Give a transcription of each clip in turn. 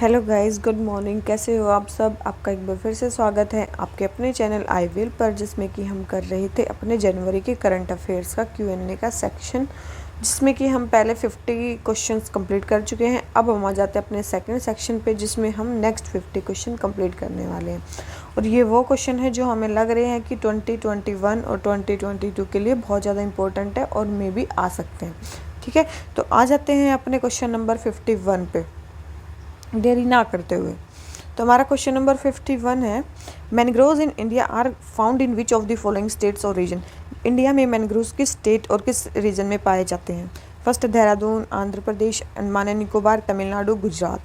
Hello guys, good morning. कैसे हो आप सब? आपका एक बार फिर से स्वागत है आपके अपने चैनल आई विल पर, जिसमें कि हम कर रहे थे अपने जनवरी के करंट अफेयर्स का Q&A का सेक्शन, जिसमें कि हम पहले 50 क्वेश्चंस कंप्लीट कर चुके हैं। अब हम आ जाते हैं अपने सेकंड सेक्शन पे, जिसमें हम नेक्स्ट 50 क्वेश्चन कंप्लीट करने वाले हैं। और ये वो क्वेश्चन है जो हमें लग रहे हैं कि 2021 और 2022 के लिए बहुत ज़्यादा इंपॉर्टेंट है और मे भी आ सकते हैं। ठीक है, तो आ जाते हैं अपने क्वेश्चन नंबर 51 पे देरी ना करते हुए। तो हमारा क्वेश्चन नंबर 51 है, mangroves in India are found in which of the following states और रीजन। इंडिया में मैनग्रोव्स किस स्टेट और किस रीजन में पाए जाते हैं? First Dehradun, Andhra Pradesh, Andaman and Nicobar, Tamil Nadu, Gujarat.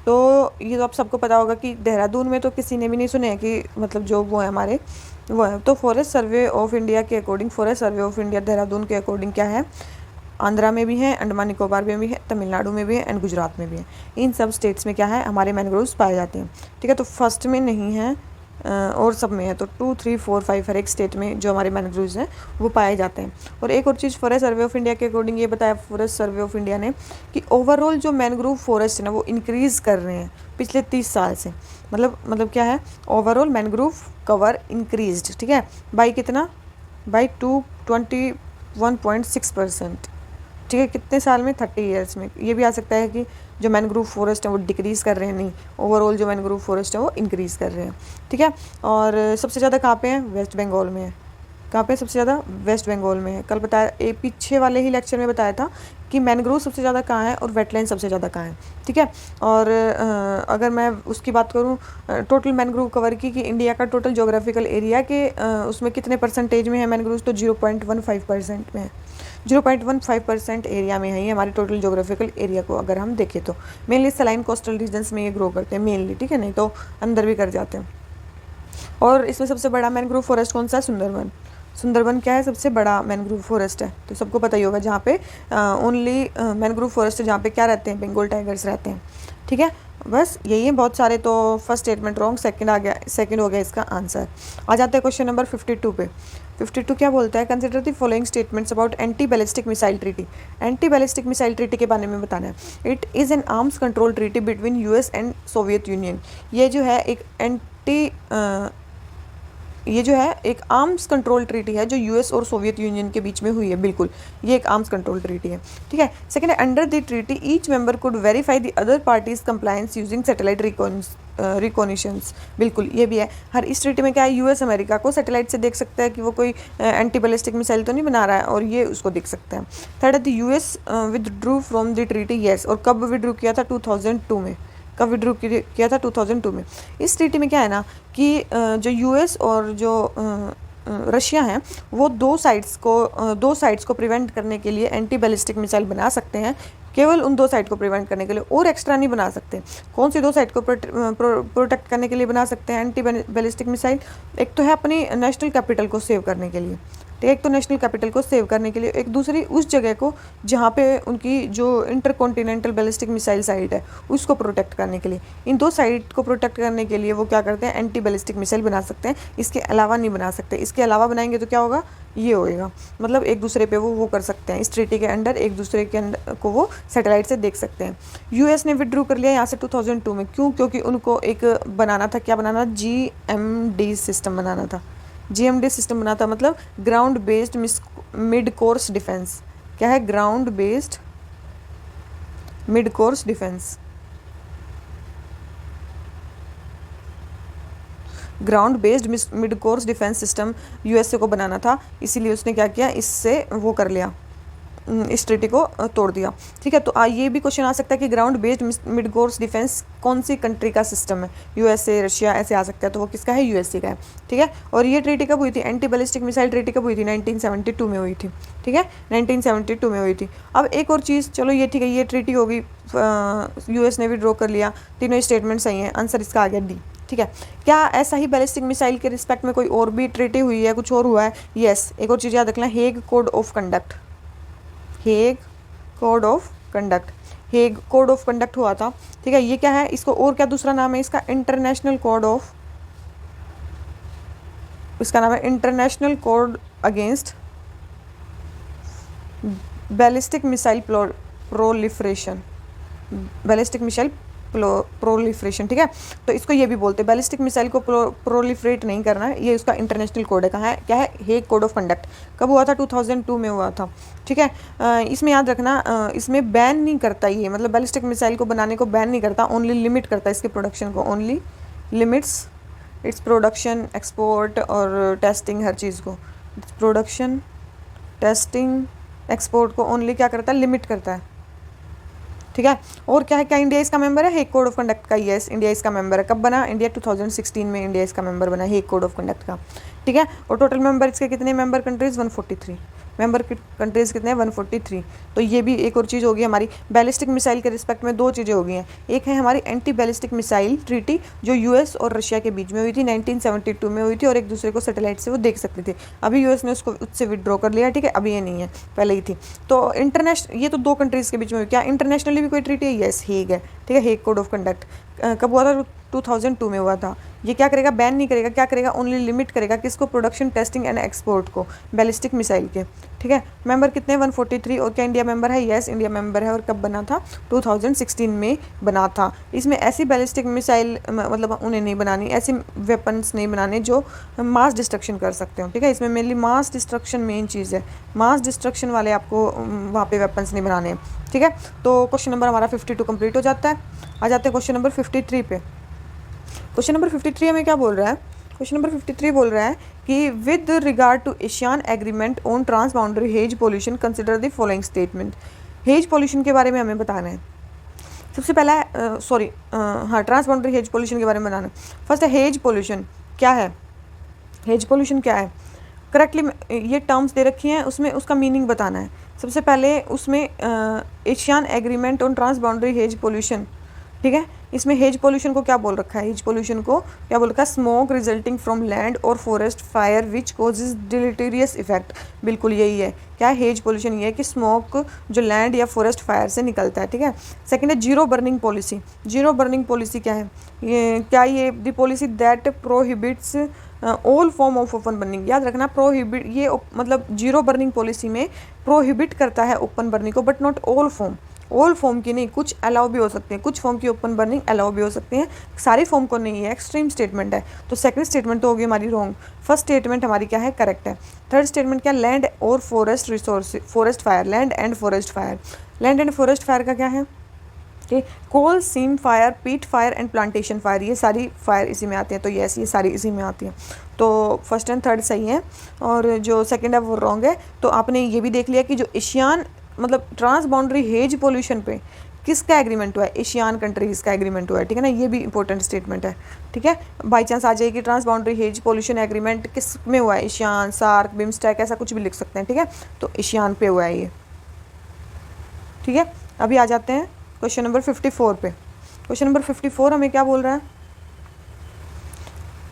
तो ये तो आप सबको पता होगा कि देहरादून में तो किसी ने भी नहीं सुने हैं कि मतलब जो वो है हमारे वो है। तो फॉरेस्ट सर्वे ऑफ इंडिया के according, forest survey of India Dehradun के अकॉर्डिंग क्या है, आंध्रा में भी है, अंडमान निकोबार में भी है, तमिलनाडु में भी है एंड गुजरात में भी है। इन सब स्टेट्स में क्या है, हमारे मैनग्रोव्स पाए जाते हैं। ठीक है, तो फर्स्ट में नहीं है और सब में है। तो 2, 3, 4, 5 हर एक स्टेट में जो हमारे मैनग्रोव्स हैं वो पाए जाते हैं। और एक और चीज़ फॉरेस्ट सर्वे ऑफ इंडिया के अकॉर्डिंग ये बताया फॉरेस्ट सर्वे ऑफ इंडिया ने कि ओवरऑल जो मैनग्रोव फॉरेस्ट है ना वो इंक्रीज़ कर रहे हैं पिछले 30 साल से। मतलब क्या है, ओवरऑल मैनग्रोव कवर इंक्रीज्ड। ठीक है, बाई कितना, बाई 221.6%। ठीक है, कितने साल में, 30 ईयर्स में। ये भी आ सकता है कि जो मैनग्रोव फॉरेस्ट है वो डिक्रीज़ कर रहे हैं, नहीं, ओवरऑल जो मैनग्रोव फॉरेस्ट है वो इंक्रीज़ कर रहे हैं। ठीक है, और सबसे ज़्यादा कहाँ पे है, वेस्ट बंगाल में है। कहाँ पे सबसे ज़्यादा, वेस्ट बंगाल में है। कल बताया, पीछे वाले ही लेक्चर में बताया था कि मैनग्रोव सबसे ज़्यादा कहाँ है और वेटलैंड सबसे ज़्यादा कहाँ है। ठीक है, और अगर मैं उसकी बात करूँ टोटल मैनग्रोव कवर की कि इंडिया का टोटल जोग्राफिकल एरिया के उसमें कितने परसेंटेज में है मैनग्रोव, तो 0.15% में है। 0.15% एरिया में है ये हमारे टोटल जोग्राफिकल एरिया को अगर हम देखें तो। मेनली सलाइन कोस्टल रीजन्स में ये ग्रो करते हैं मेनली। ठीक है, नहीं तो अंदर भी कर जाते हैं। और इसमें सबसे बड़ा मैनग्रोव फॉरेस्ट कौन सा है, सुंदरबन। सुंदरबन क्या है, सबसे बड़ा मैनग्रोव फॉरेस्ट है। तो सबको पता ही होगा, जहाँ पे ओनली मैनग्रोव फॉरेस्ट है, जहाँ पे क्या रहते हैं, बंगाल टाइगर्स रहते हैं। ठीक है, बस यही है, बहुत सारे। तो फर्स्ट स्टेटमेंट रॉन्ग, सेकंड आ गया, सेकंड हो गया इसका आंसर। आ जाते हैं क्वेश्चन नंबर 52 पे। 52 क्या बोलता है, consider the following statements about anti ballistic missile treaty. Anti ballistic missile treaty के बारे में बताना है। It is N arms control treaty between US and Soviet union. ये जो है एक ये जो है एक आर्म्स कंट्रोल ट्रीटी है जो यूएस और सोवियत यूनियन के बीच में हुई है। बिल्कुल, ये एक आर्म्स कंट्रोल ट्रीटी है। ठीक है, सेकंड है, under the treaty each member could verify the other parties compliance using satellite reconnaissance. बिल्कुल, ये भी है। हर इस ट्रीटी में क्या है, यूएस अमेरिका को सैटेलाइट से देख सकता है कि वो कोई एंटी बैलिस्टिक मिसाइल तो नहीं बना रहा है, और ये उसको देख सकता है। थर्ड है, the US withdrew from the treaty. Yes, और कब विदड्रू किया था, 2002 में। कब विड्रू किया था, 2002 में। इस ट्रीटी में क्या है ना कि जो यूएस और जो रशिया हैं वो दो साइड्स को प्रिवेंट करने के लिए एंटी बैलिस्टिक मिसाइल बना सकते हैं, केवल उन दो साइड को प्रिवेंट करने के लिए, और एक्स्ट्रा नहीं बना सकते। कौन सी दो साइड को प्रोटेक्ट करने के लिए बना सकते हैं एंटी बैलिस्टिक मिसाइल? एक तो है अपनी नेशनल कैपिटल को सेव करने के लिए, तो एक तो नेशनल कैपिटल को सेव करने के लिए, एक दूसरी उस जगह को जहाँ पे उनकी जो इंटरकॉन्टिनेंटल बैलिस्टिक मिसाइल साइट है उसको प्रोटेक्ट करने के लिए। इन दो साइट को प्रोटेक्ट करने के लिए वो क्या करते हैं, एंटी बैलिस्टिक मिसाइल बना सकते हैं। इसके अलावा नहीं बना सकते। इसके अलावा बनाएंगे तो क्या होगा, ये होएगा, मतलब एक दूसरे पे वो कर सकते हैं। इस ट्रीटी के अंडर एक दूसरे के अंदर को वो सैटेलाइट से देख सकते हैं। यूएस ने विड्रू कर लिया यहाँ से 2002 में। क्यों? क्योंकि उनको एक बनाना था, क्या बनाना, जीएमडी सिस्टम बनाना था। जीएमडी सिस्टम बना था, मतलब ground based mid course defence. क्या है, ground based mid course defence. Ground based mid course defence system USA को बनाना था, इसीलिए उसने क्या किया, इससे वो कर लिया, इस ट्रीटी को तोड़ दिया। ठीक है, तो ये भी क्वेश्चन आ सकता है कि ground based mid course defence कौन सी कंट्री का सिस्टम है, यूएसए, रशिया, ऐसे आ सकता है। तो वो किसका है, यूएसए का है। ठीक है, और ये ट्रीटी कब हुई थी, एंटी बैलिस्टिक मिसाइल ट्रीटी कब हुई थी, 1972 में हुई थी। ठीक है, 1972 में हुई थी। अब एक और चीज़, चलो ये ठीक है, ये ट्रीटी होगी, यूएस ने भी ड्रॉ कर लिया, तीनों स्टेटमेंट सही हैं, आंसर इसका आ गया डी। ठीक है, क्या ऐसा ही बैलिस्टिक मिसाइल के रिस्पेक्ट में कोई और भी ट्रीटी हुई है, कुछ और हुआ है? यस, एक और चीज़ याद रखना, Hague code of conduct. Hague code of conduct, Hague code of conduct हुआ था। ठीक है, ये क्या है, इसको और क्या दूसरा नाम है इसका, इंटरनेशनल कोड ऑफ, इसका नाम है international code against ballistic missile proliferation. Ballistic missile proliferation, ठीक है। तो इसको ये भी बोलते हैं, बैलिस्टिक मिसाइल को प्रोलिफरेट नहीं करना है, ये उसका इंटरनेशनल कोड है। कहाँ है, क्या है, हेग कोड ऑफ कंडक्ट। कब हुआ था, 2002 में हुआ था, ठीक है। इसमें याद रखना, इसमें बैन नहीं करता ये, मतलब बैलिस्टिक मिसाइल को बनाने को बैन नहीं करता, ओनली लिमिट करता है इसके प्रोडक्शन को, only limits its production, export और टेस्टिंग, हर चीज़ को, प्रोडक्शन, टेस्टिंग, एक्सपोर्ट को ओनली क्या करता है, लिमिट करता है, ठीक है। और क्या है, क्या इंडिया इसका मेंबर है, हेग कोड ऑफ कंडक्ट का? यस, इंडिया इसका मेंबर है। कब बना इंडिया, 2016 में इंडिया इसका मेंबर बना हेग कोड ऑफ कंडक्ट का, ठीक है। और टोटल मेंबर इसके कितने मेंबर कंट्रीज, 143 मेंबर कंट्रीज कितने हैं, 143। तो ये भी एक और चीज़ होगी हमारी बैलिस्टिक मिसाइल के रिस्पेक्ट में। दो चीज़ें हो गई हैं, एक है हमारी एंटी बैलिस्टिक मिसाइल ट्रीटी जो यूएस और रशिया के बीच में हुई थी, 1972 में हुई थी, और एक दूसरे को सैटेलाइट से वो देख सकते थे। अभी यूएस ने उसको उससे विड्रॉ कर लिया, ठीक है, अभी ये नहीं है, पहले ही थी। तो इंटरनेशनल, ये तो दो कंट्रीज़ के बीच में हुई। क्या इंटरनेशनली भी कोई ट्रीटी है? यस, हेग है, ठीक है, हेग कोड ऑफ कंडक्ट। कब हुआ था, 2002 में हुआ था। ये क्या करेगा, बैन नहीं करेगा, क्या करेगा, ओनली लिमिट करेगा, किसको, प्रोडक्शन, टेस्टिंग एंड एक्सपोर्ट को, बैलिस्टिक मिसाइल के, ठीक है। मेंबर कितने, 143। और क्या इंडिया मेंबर है? यस, इंडिया मेंबर है। और कब बना था, 2016 में बना था। इसमें ऐसी बैलिस्टिक मिसाइल, मतलब उन्हें नहीं बनानी, ऐसे वेपन्स नहीं बनाने जो मास डिस्ट्रक्शन कर सकते हो, ठीक है। इसमें मेनली मास डिस्ट्रक्शन मेन चीज़ है, मास डिस्ट्रक्शन वाले आपको वहाँ पे वेपन्स नहीं बनाने हैं, ठीक है। तो क्वेश्चन नंबर हमारा 52 कंप्लीट हो जाता है। आ जाते हैं क्वेश्चन नंबर 53 पे। क्वेश्चन नंबर 53 हमें क्या बोल रहा है, क्वेश्चन नंबर 53 बोल रहा है कि with regard to ASEAN agreement on transboundary haze pollution consider the following statement. Haze pollution के बारे में हमें बताना है। सबसे पहला है हाँ, ट्रांस बाउंड्री हेज पोल्यूशन के बारे में बताना है। फर्स्ट है हेज पोल्यूशन क्या है, हेज पोल्यूशन क्या है, करेक्टली ये टर्म्स दे रखी हैं, उसमें उसका मीनिंग बताना है। सबसे पहले उसमें ASEAN agreement on transboundary haze pollution, ठीक है। इसमें हेज पोल्यूशन को क्या बोल रखा है, हेज पोल्यूशन को क्या बोल रखा है, स्मोक रिजल्टिंग फ्रॉम लैंड और forest fire which causes deleterious effect. बिल्कुल यही है, क्या है हेज पोल्यूशन, ये है कि स्मोक जो लैंड या फॉरेस्ट फायर से निकलता है, ठीक है। सेकंड है zero burning policy. Zero burning policy क्या है, ये क्या, ये the policy that prohibits all form of open burning. याद रखना, प्रोहिबिट, ये मतलब जीरो बर्निंग पॉलिसी में प्रोहिबिट करता है ओपन बर्निंग को, but not all form, all form की नहीं, कुछ अलाउ भी हो सकते हैं, कुछ फॉर्म की ओपन बर्निंग अलाउ भी हो सकती हैं, सारी फॉर्म को नहीं है, एक्सट्रीम स्टेटमेंट है। तो सेकंड स्टेटमेंट तो होगी हमारी रॉन्ग, फर्स्ट स्टेटमेंट हमारी क्या है, करेक्ट है। थर्ड स्टेटमेंट क्या, लैंड और forest resource, forest fire, land and forest fire. Land and forest fire का क्या है कि कोल, सीम फायर, पीट फायर एंड प्लांटेशन फायर, ये सारी फायर इसी में आती हैं। तो यस, ये सारी इसी में आती हैं। तो फर्स्ट एंड थर्ड सही है और जो सेकंड है वो रॉन्ग है। तो आपने ये भी देख लिया कि जो एशियान मतलब ट्रांस बाउंड्री हेज पोल्यूशन पे किसका एग्रीमेंट हुआ है, एशियान कंट्रीज़ का एग्रीमेंट हुआ है, ठीक है ना। ये भी इंपॉर्टेंट स्टेटमेंट है, ठीक है। बाई चांस आ जाएगी transboundary haze pollution agreement किस में हुआ है, एशियान, सार्क, बिम्स्टेक, ऐसा कुछ भी लिख सकते हैं, ठीक है। तो एशियान पे हुआ है ये, ठीक है। अभी आ जाते हैं क्वेश्चन नंबर 54 पे। क्वेश्चन नंबर 54 हमें क्या बोल रहा है,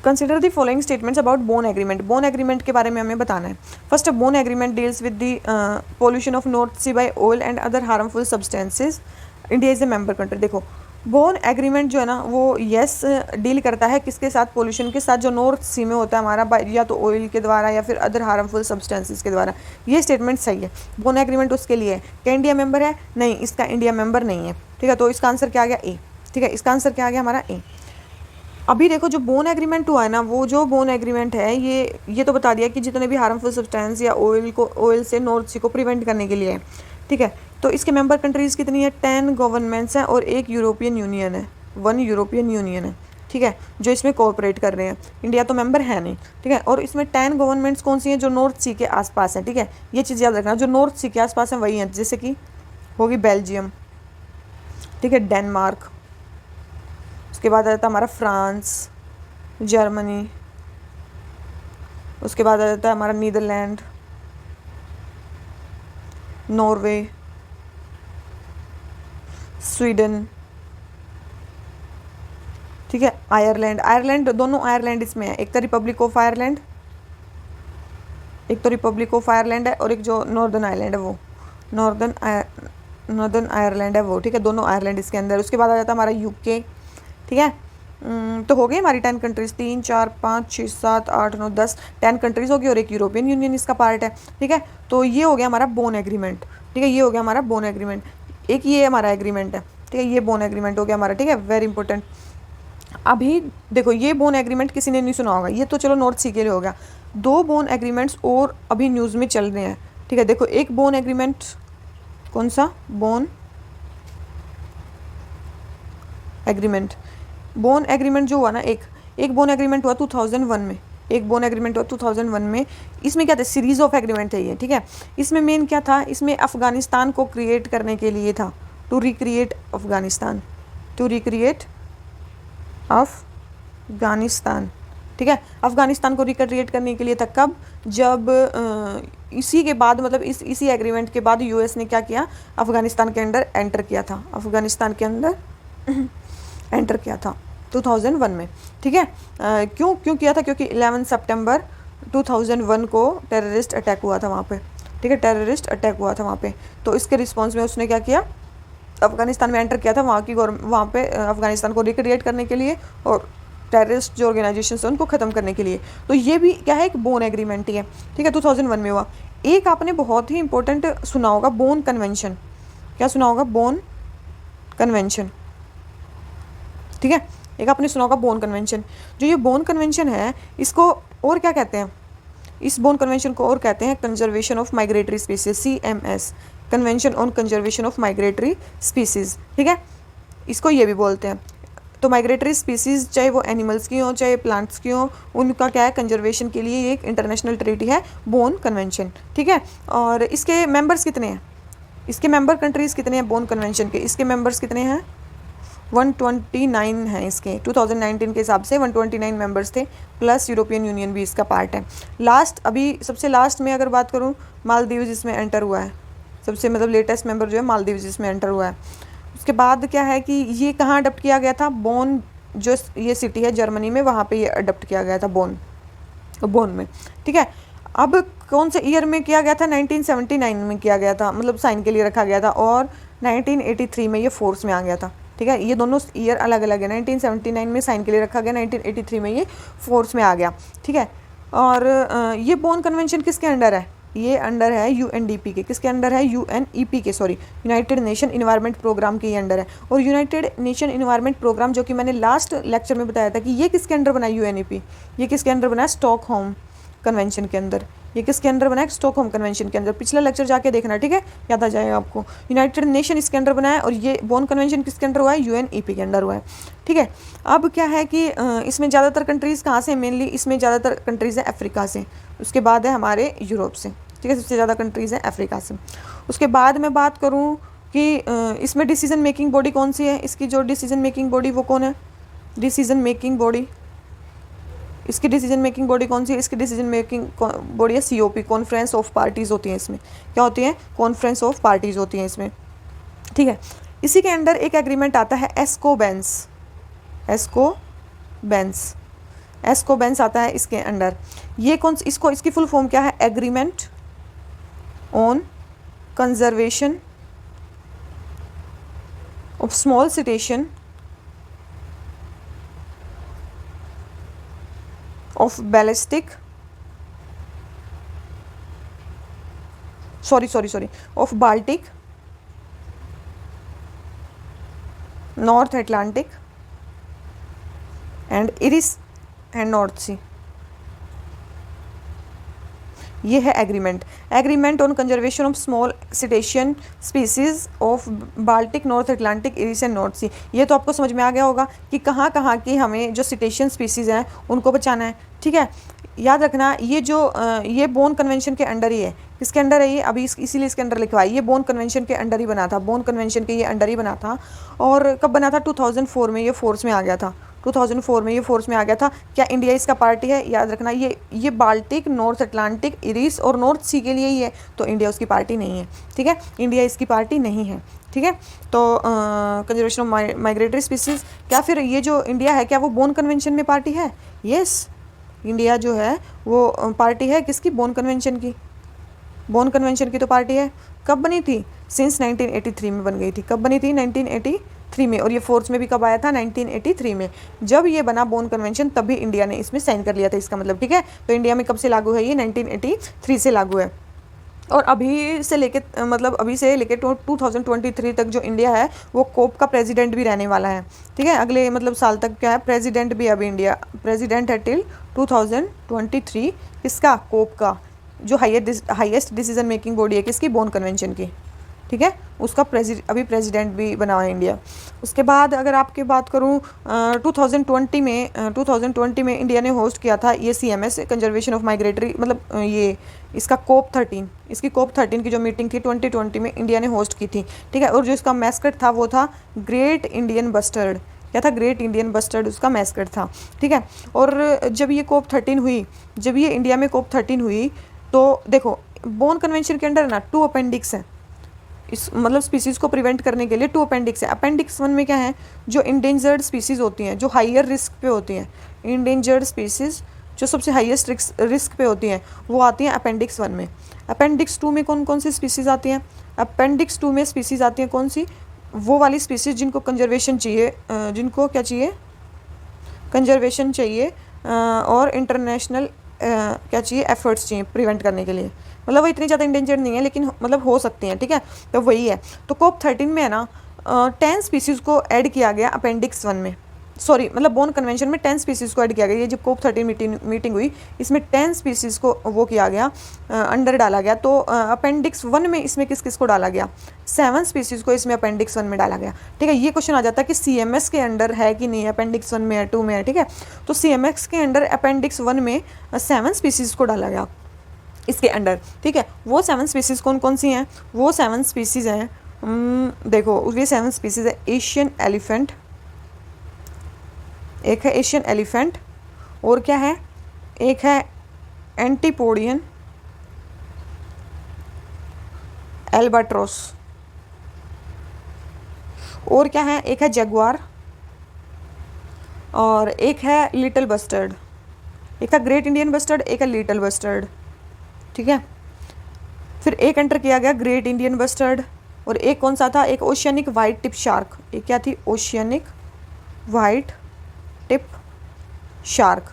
consider the following statements about Bonn agreement. Bonn agreement के बारे में हमें बताना है। First, Bonn agreement deals with the pollution of North Sea by oil and other harmful substances. India is a member country. देखो, बोन एग्रीमेंट जो है ना वो यस डील करता है किसके साथ, पोल्यूशन के साथ जो नॉर्थ सी में होता है हमारा, या तो ऑयल के द्वारा या फिर अदर हार्मफुल सब्सटेंसेस के द्वारा। ये स्टेटमेंट सही है, बोन एग्रीमेंट उसके लिए है। क्या इंडिया मेंबर है? नहीं, इसका इंडिया मेंबर नहीं है, ठीक है। तो इसका आंसर क्या आ गया, ए, ठीक है। इसका आंसर क्या आ गया हमारा, ए। अभी देखो, जो बोन एग्रीमेंट हुआ है ना, वो जो बोन एग्रीमेंट है ये तो बता दिया कि जितने भी हार्मफुल सब्सटेंस या ऑयल से नॉर्थ सी को प्रिवेंट करने के लिए है, ठीक है। तो इसके मेंबर कंट्रीज़ कितनी है, 10 गवर्नमेंट्स हैं और एक यूरोपियन यूनियन है, 1 यूरोपियन यूनियन है, ठीक है, जो इसमें कोऑपरेट कर रहे हैं। इंडिया तो मेंबर है नहीं, ठीक है। और इसमें 10 गवर्नमेंट्स कौन सी हैं, जो नॉर्थ सी के आसपास हैं, ठीक है। ये चीज़ याद रखना, जो नॉर्थ सी के आसपास हैं वही हैं, जैसे कि होगी बेल्जियम, ठीक है, डेनमार्क, उसके बाद आ जाता है हमारा फ्रांस, जर्मनी, उसके बाद आ जाता है हमारा नीदरलैंड, नॉर्वे, स्वीडन, ठीक है, आयरलैंड। आयरलैंड, दोनों आयरलैंड इसमें है, एक तो रिपब्लिक ऑफ आयरलैंड, एक तो रिपब्लिक ऑफ आयरलैंड है, और एक जो नॉर्दर्न आयरलैंड है वो नॉर्दर्न आयरलैंड है वो, ठीक है। दोनों आयरलैंड इसके अंदर। उसके बाद आ जाता है हमारा यूके, ठीक है। तो हो गई हमारी 10 कंट्रीज़, 3, 4, 5, 6, 7, 8, 9, 10, 10 कंट्रीज़ होगी और एक यूरोपियन यूनियन इसका पार्ट है, ठीक है। तो ये हो गया हमारा बोन एग्रीमेंट, ठीक है, ये हो गया हमारा बोन एग्रीमेंट। एक ये हमारा एग्रीमेंट है, ठीक है, ये बोन एग्रीमेंट हो गया हमारा, ठीक है, वेरी इंपॉर्टेंट। अभी देखो ये बोन एग्रीमेंट किसी ने नहीं सुना होगा, ये तो चलो नॉर्थ सी के लिए हो गया। 2 बोन एग्रीमेंट्स और अभी न्यूज़ में चल रहे हैं, ठीक है। देखो एक बोन एग्रीमेंट, कौन सा बोन एग्रीमेंट, बोन एग्रीमेंट जो हुआ ना, एक बोन एग्रीमेंट हुआ 2001 में, एक बोन एग्रीमेंट हुआ 2001 में। इसमें क्या था, सीरीज ऑफ एग्रीमेंट है ये, ठीक है। इसमें मेन क्या था, इसमें अफगानिस्तान को क्रिएट करने के लिए था, to recreate Afghanistan, to recreate Afghanistan, ठीक है। अफगानिस्तान को रिक्रिएट करने के लिए था, कब, जब इसी के बाद मतलब इसी एग्रीमेंट के बाद यूएस ने क्या किया, अफगानिस्तान के अंदर एंटर किया था, अफगानिस्तान के अंदर एंटर किया था 2001 में, ठीक है। क्यों किया था, क्योंकि 11 सितंबर 2001 को टेररिस्ट अटैक हुआ था वहाँ पे, ठीक है, टेररिस्ट अटैक हुआ था वहाँ पे। तो इसके रिस्पॉन्स में उसने क्या किया, अफगानिस्तान में एंटर किया था, वहाँ पे अफगानिस्तान को रिक्रिएट करने के लिए और टेररिस्ट जो ऑर्गेनाइजेशन है उनको ख़त्म करने के लिए। तो ये भी क्या है, एक बोन एग्रीमेंट ही है, ठीक है, 2001 में हुआ। एक आपने बहुत ही इंपॉर्टेंट सुना होगा, बोन कन्वेंशन, क्या सुना होगा, बोन कन्वेंशन, ठीक है, एक आपने सुना होगा बोन कन्वेंशन। जो ये बोन कन्वेंशन है इसको और क्या कहते हैं, इस बोन कन्वेंशन को और कहते हैं conservation of migratory species, CMS, convention on conservation of migratory species, ठीक है, इसको ये भी बोलते हैं। तो माइग्रेटरी स्पीसीज चाहे वो एनिमल्स की हो चाहे प्लांट्स की हो, उनका क्या है, कंजर्वेशन के लिए एक इंटरनेशनल ट्रीटी है, बोन कन्वेंशन, ठीक है। और इसके मेंबर्स कितने हैं, इसके मेंबर कंट्रीज़ कितने हैं बोन कन्वेंशन के, इसके मेंबर्स कितने हैं, 129 हैं इसके, 2019 के हिसाब से 129 मेंबर्स थे, प्लस यूरोपियन यूनियन भी इसका पार्ट है। लास्ट, अभी सबसे लास्ट में अगर बात करूँ, मालदीव्स इसमें एंटर हुआ है, सबसे मतलब लेटेस्ट मेंबर जो है मालदीव्स इसमें एंटर हुआ है। उसके बाद क्या है कि ये कहाँ अडप्ट किया गया था, बोन, जो ये सिटी है जर्मनी में, वहाँ पे ये अडप्ट किया गया था बोन में, ठीक है। अब कौन से ईयर में किया गया था, 1979 में किया गया था, मतलब साइन के लिए रखा गया था, और 1983 में ये फोर्स में आ गया था, ठीक है। ये दोनों ईयर अलग अलग है, 1979 में साइन के लिए रखा गया, 1983 में ये फोर्स में आ गया, ठीक है। और ये बोन कन्वेंशन किसके अंडर है, ये अंडर है UNDP के, किसके अंडर है, UNEP के, sorry, United Nation environment programme के अंडर है। और यूनाइटेड नेशन इन्वायरमेंट प्रोग्राम, जो कि मैंने लास्ट लेक्चर में बताया था कि ये किसके अंडर बना है, UNEP, ये किसके अंडर बना है, स्टॉकहोम कन्वेंशन के अंदर, ये किसके अंडर बना है, स्टॉकहोम कन्वेंशन के अंदर। पिछला लेक्चर जाके देखना, ठीक है, याद आ जाएगा आपको। यूनाइटेड नेशन इसके अंडर बना है, और ये बोन कन्वेंशन किसके अंडर हुआ है, UNEP के अंडर हुआ है, ठीक है। अब क्या है कि इसमें ज़्यादातर कंट्रीज़ कहाँ से, मेनली इसमें ज़्यादातर कंट्रीज़ हैं अफ्रीका से, उसके बाद है हमारे यूरोप से, ठीक है, सबसे ज़्यादा कंट्रीज़ हैं अफ्रीका से। उसके बाद मैं बात करूँ कि इसमें डिसीजन मेकिंग बॉडी कौन सी है, इसकी जो डिसीजन मेकिंग बॉडी वो कौन है, डिसीजन मेकिंग बॉडी, इसकी डिसीजन मेकिंग बॉडी कौन सी है, इसकी डिसीजन मेकिंग बॉडी है COP, कॉन्फ्रेंस ऑफ पार्टीज़ होती हैं इसमें, क्या होती हैं, कॉन्फ्रेंस ऑफ पार्टीज़ होती हैं इसमें, ठीक है। इसी के अंडर एक एग्रीमेंट आता है एस्कोबेंस, एस्कोबेंस आता है इसके अंडर। ये कौन, इसको, इसकी फुल फॉर्म क्या है, agreement on conservation of small cetacean of ballistic, of Baltic, North Atlantic and Irish and North Sea, ये है agreement on conservation of small cetacean species of Baltic, North Atlantic, Irish and North Sea. ये तो आपको समझ में आ गया होगा कि कहाँ कहाँ की हमें जो सिटेशियन स्पीसीज हैं उनको बचाना है, ठीक है। याद रखना ये जो ये बोन कन्वेंशन के अंडर ही है, किसके अंडर है ये, अभी इसीलिए इसके अंडर लिखवा है, ये बोन कन्वेंशन के अंडर ही बना था, बोन कन्वेंशन के ये अंडर ही बना था। और कब बना था, 2004 में ये फोर्स में आ गया था, 2004 में ये फोर्स में आ गया था। क्या इंडिया इसका पार्टी है, याद रखना ये बाल्टिक, नॉर्थ अटलांटिक, इरिस और नॉर्थ सी के लिए ही है, तो इंडिया उसकी पार्टी नहीं है, ठीक है, इंडिया इसकी पार्टी नहीं है, ठीक है। तो कंजर्वेशन ऑफ माइग्रेटरी स्पीसीज, क्या फिर ये जो इंडिया है क्या वो बोन कन्वेंशन में पार्टी है, यस, इंडिया जो है वो पार्टी है किसकी, बोन कन्वेंशन की, बोन कन्वेंशन की तो पार्टी है। कब बनी थी, सिंस 1983 में बन गई थी, कब बनी थी, 1983 में, और ये फोर्स में भी कब आया था, 1983 में, जब ये बना बोन कन्वेंशन तभी इंडिया ने इसमें साइन कर लिया था, इसका मतलब, ठीक है। तो इंडिया में कब से लागू है ये, 1983 से लागू है, और अभी से लेके मतलब अभी से लेके 2023 तक जो इंडिया है वो कोप का प्रेसिडेंट भी रहने वाला है, ठीक है। अगले मतलब साल तक क्या है, प्रेसिडेंट भी अभी इंडिया प्रेसिडेंट है टिल 2023 किसका, कोप का, जो हाईएस्ट डिसीजन मेकिंग बॉडी है किसकी, बोन कन्वेंशन की, ठीक है। उसका अभी प्रेसिडेंट भी बना हुआ है इंडिया। उसके बाद अगर आपकी बात करूँ 2020 में इंडिया ने होस्ट किया था ये CMS कंजर्वेशन ऑफ माइग्रेटरी, मतलब ये इसका COP13, इसकी COP13 की जो मीटिंग थी 2020 में इंडिया ने होस्ट की थी, ठीक है। और जो इसका मैस्कट था वो था ग्रेट इंडियन बस्टर्ड, क्या था, ग्रेट इंडियन बस्टर्ड उसका मैस्कट था, ठीक है। और जब ये COP13 हुई, जब ये इंडिया में COP13 हुई तो देखो बोन कन्वेंशन के अंडर ना 2 अपेंडिक्स हैं, इस मतलब स्पीसीज़ को प्रिवेंट करने के लिए 2 अपेंडिक्स है। अपेंडिक्स 1 में क्या है, जो इंडेंजर्ड स्पीसीज़ होती हैं, जो हाइयर रिस्क पे होती हैं, इंडेंजर्ड स्पीसीज़ जो सबसे हाईएस्ट रिस्क पे होती हैं वो आती हैं अपेंडिक्स 1 में। अपेंडिक्स 2 में कौन कौन सी स्पीसीज़ आती हैं, अपेंडिक्स 2 में स्पीसीज़ आती हैं कौन सी, वो वाली स्पीसीज़ जिनको कंजर्वेशन चाहिए, जिनको क्या चाहिए, कंजर्वेशन चाहिए और इंटरनेशनल क्या चाहिए, एफर्ट्स चाहिए प्रिवेंट करने के लिए। मतलब वो इतनी ज़्यादा इंडेंजर्ड नहीं है लेकिन मतलब हो सकती हैं, ठीक है। तो वही है, तो COP13 में है ना 10 स्पीसीज़ को ऐड किया गया अपेंडिक्स 1 में, सॉरी मतलब बोन कन्वेंशन में 10 स्पीसीज़ को ऐड किया गया। ये जब COP13 मीटिंग हुई इसमें 10 स्पीसीज़ को वो किया गया, अंडर डाला गया। तो अपेंडिक्स 1 में इसमें किस किस को डाला गया, 7 स्पीसीज़ को इसमें अपेंडिक्स 1 में डाला गया, ठीक है। ये क्वेश्चन आ जाता है कि CMS के अंडर है कि नहीं, अपेंडिक्स 1 में है, 2 में है, ठीक है। तो CMS के अंडर अपेंडिक्स 1 में 7 स्पीसीज़ को डाला गया इसके अंडर, ठीक है। वो 7 स्पीसीज़ कौन कौन सी हैं, वो 7 स्पीसीज़ हैं, देखो ये 7 स्पीसीज़ है, एशियन एलिफेंट, एक है एशियन एलिफेंट, और क्या है, एक है एंटीपोडियन एल्बाट्रोस, और क्या है, एक है जगुआर, और एक है लिटिल बस्टर्ड, एक है ग्रेट इंडियन बस्टर्ड, एक है लिटिल बस्टर्ड, ठीक है। फिर एक एंटर किया गया ग्रेट इंडियन बस्टर्ड, और एक कौन सा था, एक ओशियनिक वाइट टिप शार्क, एक क्या थी, ओशियनिक वाइट टिप शार्क,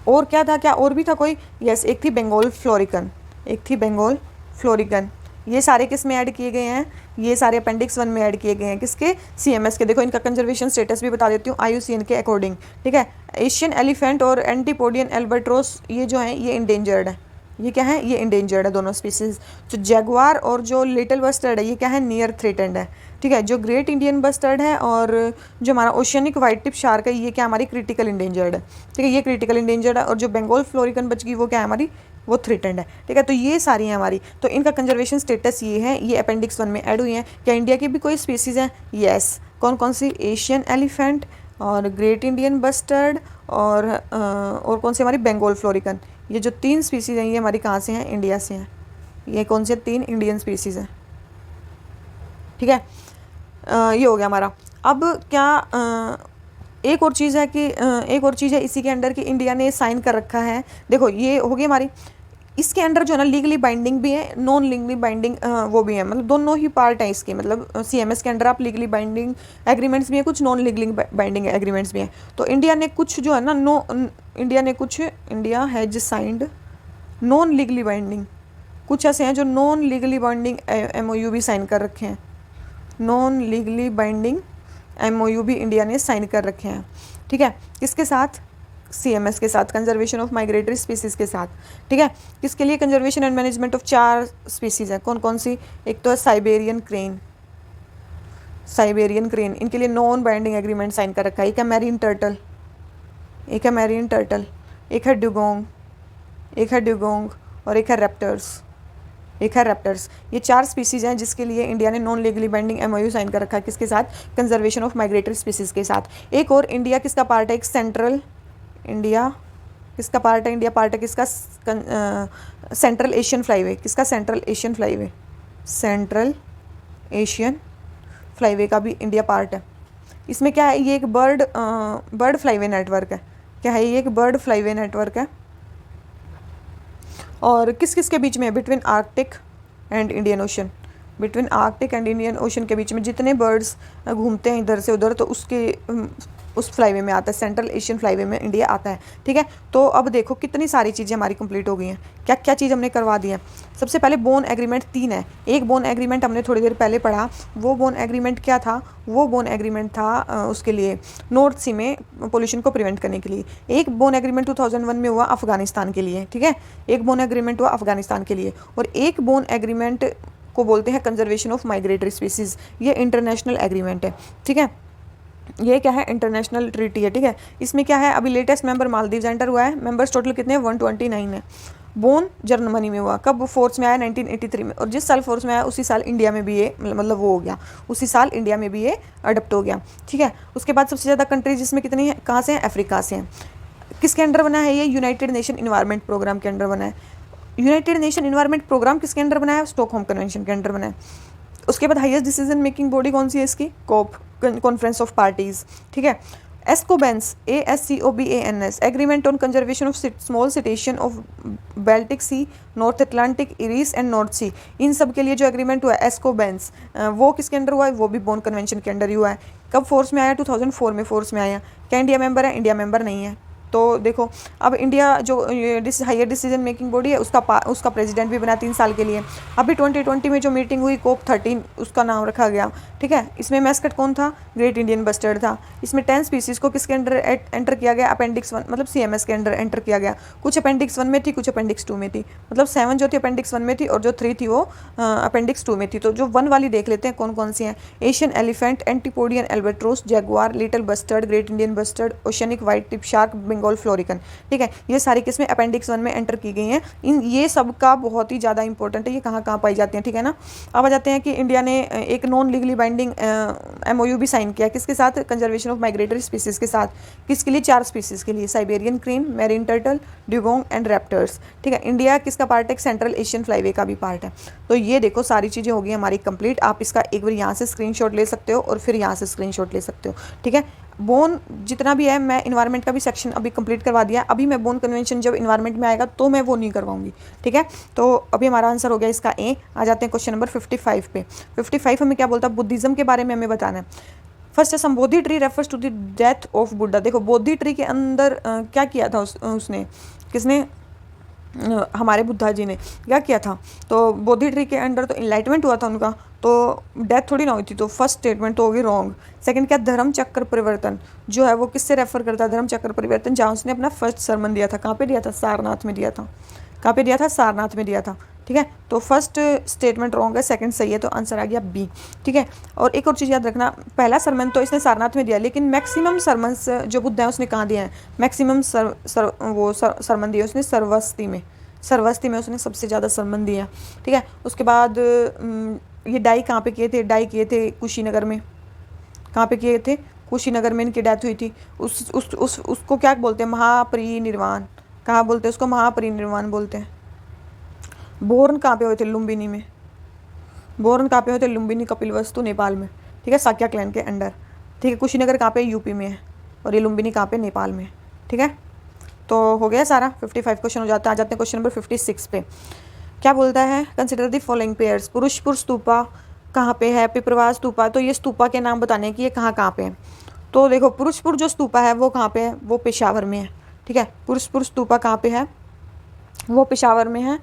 और क्या था, क्या और भी था कोई, यस एक थी बंगाल फ्लोरिकन, एक थी बंगाल फ्लोरिकन। ये सारे किस में ऐड किए गए हैं, ये सारे अपेंडिक्स 1 में ऐड किए गए हैं, किसके, CMS के। देखो इनका कंजर्वेशन स्टेटस भी बता देती हूँ IUCN के अकॉर्डिंग, ठीक है। एशियन एलिफेंट और एंटीपोडियन एल्बाट्रोस ये जो हैं ये इंडेंजर्ड है, ये क्या है, ये इंडेंजर्ड है दोनों स्पीसीज। जो जैगुआर और जो लिटिल बस्टर्ड है ये क्या है, नियर थ्रेटेंड है, ठीक है। जो ग्रेट इंडियन बस्टर्ड है और जो हमारा ओशियनिक वाइट टिप शार्क है ये क्या हमारी क्रिटिकल इंडेंजर्ड है, ठीक है, ये क्रिटिकल इंडेंजर्ड है। और जो बंगाल फ्लोरिकन बच गई वो क्या है हमारी, वो थ्रेटेंड है, ठीक है। तो ये सारी हैं हमारी, तो इनका कंजर्वेशन स्टेटस ये है, ये अपेंडिक्स 1 में ऐड हुई हैं। क्या इंडिया की भी कोई स्पीसीज़ हैं, यस, कौन कौन सी, एशियन एलिफेंट और ग्रेट इंडियन बस्टर्ड और कौन सी हमारी, बंगाल फ्लोरिकन। ये जो 3 स्पीसीज़ हैं ये हमारी कहाँ से हैं, इंडिया से हैं। ये कौन से 3 इंडियन स्पीसीज़ हैं, ठीक है। ये हो गया हमारा। अब क्या एक और चीज़ है कि एक और चीज़ है इसी के अंडर कि इंडिया ने साइन कर रखा है। देखो ये होगी हमारी, इसके अंडर जो है ना लीगली बाइंडिंग भी है, नॉन लीगली बाइंडिंग वो भी है, मतलब दोनों ही पार्ट हैं इसके। मतलब CMS के अंडर आप लीगली बाइंडिंग एग्रीमेंट्स भी हैं, कुछ नॉन लीगली बाइंडिंग एग्रीमेंट्स भी हैं। तो इंडिया ने कुछ जो है ना India has signed non legally binding, कुछ ऐसे हैं जो नॉन लीगली बाइंडिंग MOU भी साइन कर रखे हैं, नॉन लीगली बाइंडिंग MOU भी इंडिया ने साइन कर रखे हैं, ठीक है। किसके साथ, CMS के साथ, कंजर्वेशन ऑफ माइग्रेटरी स्पीसीज़ के साथ, ठीक है। किसके लिए, conservation and management of 4 species हैं, कौन कौन सी, एक तो है साइबेरियन क्रेन, साइबेरियन क्रेन, इनके लिए नॉन बाइंडिंग एग्रीमेंट साइन कर रखा है। एक है मैरीन टर्टल, एक है मैरीन टर्टल, एक है ड्यूगोंग, एक है ड्यूगोंग और एक है रैप्टर्स, एक है रैप्टर्स। ये 4 स्पीसीज़ हैं जिसके लिए इंडिया ने non legally binding MOU sign कर रखा है, किसके साथ, कंजर्वेशन ऑफ माइग्रेटरी स्पीसीज़ के साथ। एक और इंडिया किसका पार्ट है, एक सेंट्रल इंडिया किसका पार्ट है, इंडिया पार्ट है किसका, सेंट्रल एशियन फ्लाईवे, किसका, central Asian flyway, central Asian flyway का भी इंडिया पार्ट है। इसमें क्या है, ये एक बर्ड फ्लाईवे नेटवर्क है, क्या है ये, एक बर्ड फ्लाईवे नेटवर्क है। और किस किस के बीच में है, between Arctic and Indian ocean, between Arctic and Indian ocean के बीच में जितने बर्ड्स घूमते हैं इधर से उधर, तो उसके उस फ्लाईवे में आता है, सेंट्रल एशियन फ्लाईवे में इंडिया आता है। ठीक है, तो अब देखो कितनी सारी चीज़ें हमारी कंप्लीट हो गई हैं, क्या क्या चीज़ हमने करवा दी है। सबसे पहले बोन एग्रीमेंट 3 है। एक बोन एग्रीमेंट हमने थोड़ी देर पहले पढ़ा, वो बोन एग्रीमेंट क्या था, वो बोन एग्रीमेंट था उसके लिए नॉर्थ सी में पोल्यूशन को प्रिवेंट करने के लिए। एक बोन एग्रीमेंट 2001 में हुआ अफगानिस्तान के लिए। ठीक है, एक बोन एग्रीमेंट हुआ अफगानिस्तान के लिए, और एक बोन एग्रीमेंट को बोलते हैं कंजर्वेशन ऑफ माइग्रेटरी स्पीसीज। ये इंटरनेशनल एग्रीमेंट है। ठीक है, ये क्या है, इंटरनेशनल ट्रीटी है। ठीक है, इसमें क्या है, अभी लेटेस्ट मेंबर मालदीव्स एंटर हुआ है। मेंबर्स टोटल कितने हैं, 129 है। बोन जर्मनी में हुआ, कब फोर्स में आया, 1983 में, और जिस साल फोर्स में आया उसी साल इंडिया में भी ये मतलब वो हो गया, उसी साल इंडिया में भी ये अडप्ट हो गया। ठीक है, उसके बाद सबसे ज़्यादा कंट्रीज जिसमें कितनी है, कहाँ से हैं, अफ्रीका से हैं। किसके अंडर बना है ये, यूनाइटेड नेशन इन्वायरमेंट प्रोग्राम के अंडर बना है। यूनाइटेड नेशन इन्वायरमेंट प्रोग्राम किसके अंडर बना है, स्टॉकहोम कन्वेंशन के अंडर बना है। उसके बाद हाईएस्ट डिसीजन मेकिंग बॉडी कौन सी है इसकी, कोप, कॉन्फ्रेंस ऑफ पार्टीज। ठीक है, एस्कोबेंस, ASCOBANS, agreement on conservation of small cetacean of Baltic C, north Atlantic, इरीस and North सी, इन सब के लिए जो एग्रीमेंट हुआ है एस्कोबेंस, वो किसके अंडर हुआ है, वो भी बोन कन्वेंशन के अंडर ही हुआ है। कब फोर्स में आया, 2004 में फोर्स में आया। क्या इंडिया मेंबर है, इंडिया मेंबर नहीं है। तो देखो अब इंडिया जो हायर डिसीजन मेकिंग बॉडी है उसका प्रेसिडेंट भी बना 3 साल के लिए। अभी 2020 में जो मीटिंग हुई COP 13 उसका नाम रखा गया। ठीक है, इसमें मैस्कट कौन था, ग्रेट इंडियन बस्टर्ड था। इसमें 10 स्पीसीज को किसके अंडर एंटर किया गया, अपेंडिक्स 1 मतलब CMS के अंडर एंटर किया गया। कुछ अपेंडिक्स 1 में थी, कुछ अपेंडिक्स 2 में थी, मतलब 7 जो थी अपेंडिक्स 1 में थी और जो 3 थी वो अपेंडिक्स 2 में थी। तो जो 1 वाली देख लेते हैं कौन कौन सी हैं, Asian elephant, Antipodean albatross, jaguar, little bustard, great Indian bustard, oceanic white tip shark, Bengal florican. ठीक है, ये सारी किस्में अपेंडिक्स 1 में एंटर की गई हैं। इन ये सब का बहुत ही ज़्यादा इंपॉर्टेंट है, ये कहाँ कहाँ पाई जाती हैं। ठीक है ना, अब आ जाते हैं कि इंडिया ने एक नॉन लीगली बाइंडिंग MOU भी साइन किया, किसके साथ, कंजर्वेशन ऑफ माइग्रेटरी स्पीसीज के साथ। किसके लिए, 4 स्पीसीज के लिए, Siberian crane, marine turtle, dugong and raptors. ठीक है, इंडिया किसका पार्ट है, सेंट्रल एशियन फ्लाईवे का भी पार्ट है। तो ये देखो सारी चीज़ें हो गई हमारी कंप्लीट। आप इसका एक बार यहाँ से स्क्रीनशॉट ले सकते हो और फिर यहाँ से स्क्रीनशॉट ले सकते हो। ठीक है, बोन जितना भी है, मैं इन्वायरमेंट का भी सेक्शन अभी कंप्लीट करवा दिया है। अभी मैं बोन कन्वेंशन जब इन्वायरमेंट में आएगा तो मैं वो नहीं करवाऊंगी। ठीक है, तो अभी हमारा आंसर हो गया इसका ए। आ जाते हैं क्वेश्चन नंबर 55 पे। 55 हमें क्या बोलता है, बुद्धिज्म के बारे में हमें बताना है। फर्स्ट है, Sambodhi tree refers to the death of Buddha. देखो बोधि ट्री के अंदर क्या किया था उसने, किसने, हमारे बुद्धा जी ने क्या किया था। तो बोधि ट्री के अंडर तो इनलाइटमेंट हुआ था उनका, तो डेथ थोड़ी ना हुई थी। तो फर्स्ट स्टेटमेंट तो होगी रॉन्ग। सेकंड क्या, धर्म चक्र परिवर्तन जो है वो किससे रेफर करता है, धर्म चक्र परिवर्तन, जहाँ उसने अपना फर्स्ट सरमन दिया था। कहाँ पे दिया था, सारनाथ में दिया था। कहाँ पे दिया था, सारनाथ में दिया था। ठीक है, तो फर्स्ट स्टेटमेंट रॉन्ग है, सेकंड सही है, तो आंसर आ गया बी। ठीक है, और एक और चीज़ याद रखना, पहला सरमन तो इसने सारनाथ में दिया, लेकिन मैक्सिमम सरमन्स जो बुद्ध है उसने कहाँ दिया है, मैक्सिमम सरमन दिया उसने सरवस्ती में। सरवस्ती में उसने सबसे ज़्यादा सरमन दिया। ठीक है, उसके बाद ये डाई कहाँ पे किए थे, डाई किए थे कुशीनगर में। कहाँ पे किए थे, कुशीनगर में इनकी डेथ हुई थी। उसको क्या बोलते हैं, महापरिनिर्वाण। कहाँ बोलते हैं उसको, महापरिनिर्वाण बोलते हैं। बोर्न कहाँ पे हुए थे, लुम्बिनी में। बोर्न कहाँ पे हुए थे, लुम्बिनी, कपिलवस्तु, नेपाल में। ठीक है, साक्या क्लैन के अंडर। ठीक है, कुशीनगर कहाँ पे, यूपी में है, और ये लुम्बिनी कहाँ पे, नेपाल में। ठीक है, तो हो गया सारा। 55 क्वेश्चन हो जाता है। आ जाते हैं क्वेश्चन नंबर 56 पे। क्या बोलता है, consider the following pairs. Purushpur stupa कहाँ पे है, पिपरवार स्तूपा। तो ये स्तूपा के नाम बताने कि ये कहाँ कहाँ पे है। तो देखो पुरुषपुर जो स्तूपा है वो कहाँ पे है, वो पेशावर में है। ठीक है, पुरुषपुर स्तूपा कहाँ पे है, वो पेशावर में है।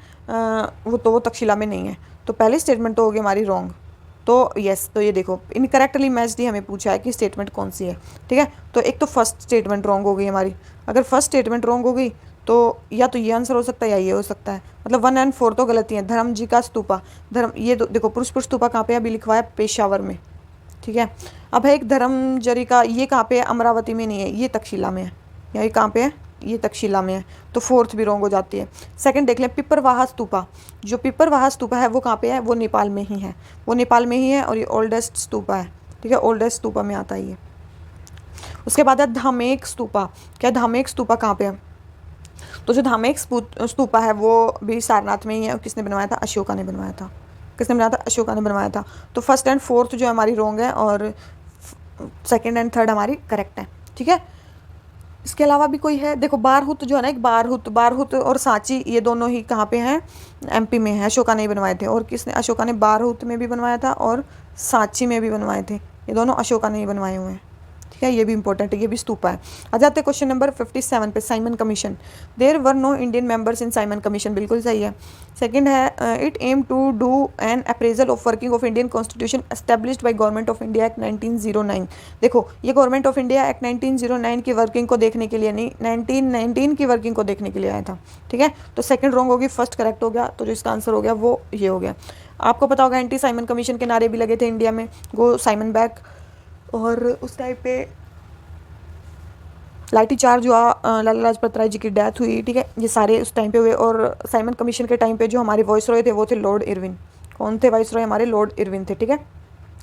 वो तक्षशिला में नहीं है। तो पहली स्टेटमेंट तो होगी हमारी रॉन्ग। तो यस, तो ये देखो इनकरेक्टली मैच्ड ही हमें पूछा है कि स्टेटमेंट कौन सी है। ठीक है, तो एक तो फर्स्ट स्टेटमेंट रॉन्ग हो गई हमारी। अगर फर्स्ट स्टेटमेंट रॉन्ग हो गई तो या तो ये आंसर हो सकता है या ये हो सकता है, मतलब 1 और 4 तो गलती है। धर्म जी का स्तूपा, धर्म, ये तो देखो पुरुषपुर स्तूपा कहाँ पे है, अभी लिखवा है पेशावर में। ठीक है, अब है एक धर्मजरी का, ये कहाँ पे है, अमरावती में नहीं है, ये तक्षशिला में है। या ये कहाँ पे है, ये तक्षशिला में है। तो 4th भी रॉन्ग हो जाती है। सेकंड देख लें, पिपरवाहा स्तूपा। जो पिपरवाहा स्तूपा है वो कहाँ पे है, वो नेपाल में ही है। वो नेपाल में ही है और ये ओल्डेस्ट स्तूपा है। ठीक है, ओल्डेस्ट स्तूपा में आता है ये। उसके बाद है धामेक स्तूपा। क्या धामेक स्तूपा कहाँ पे है, तो जो धामेक स्तूपा है वो भी सारनाथ में ही है। और किसने बनवाया था, अशोका ने बनवाया था। किसने बनाया था, अशोका ने बनवाया था। तो फर्स्ट एंड फोर्थ जो हमारी रॉन्ग है और सेकंड एंड थर्ड हमारी करेक्ट है। ठीक है, इसके अलावा भी कोई है, देखो बारहुत जो है ना, एक बारहुत और सांची, ये दोनों ही कहाँ पे हैं, MP में है। अशोका ने बनवाए थे। और किसने, अशोका ने बारहुत में भी बनवाया था और सांची में भी बनवाए थे। ये दोनों अशोका ने ही बनवाए हुए हैं। ठीक है, ये भी इंपॉर्टेंट है, ये भी स्तूपा है। आ जाते हैं क्वेश्चन नंबर 57 पे, Simon commission. There were no Indian members in Simon commission, बिल्कुल सही है। सेकंड है it aim to do an appraisal of working of Indian constitution established by government of India act 1909। देखो ये गवर्नमेंट ऑफ इंडिया एक्ट 1909 की working को देखने के लिए नहीं, 1919 की वर्किंग को देखने के लिए आया था। ठीक है, तो सेकंड रॉन्ग होगी, फर्स्ट करेक्ट हो गया, तो जो इसका आंसर हो गया वो ये हो गया। आपको पता होगा एंटी साइमन कमीशन के नारे भी लगे थे इंडिया में, गो साइमन बैक, और उस टाइप पे लाठी चार्ज हुआ, लाला लाजपत राय जी की डेथ हुई। ठीक है, ये सारे उस टाइम पे हुए। और साइमन कमीशन के टाइम पे जो हमारे वॉइस रॉय थे वो थे लॉर्ड इरविन। कौन थे वॉइस रॉय? हमारे लॉर्ड इरविन थे। ठीक है,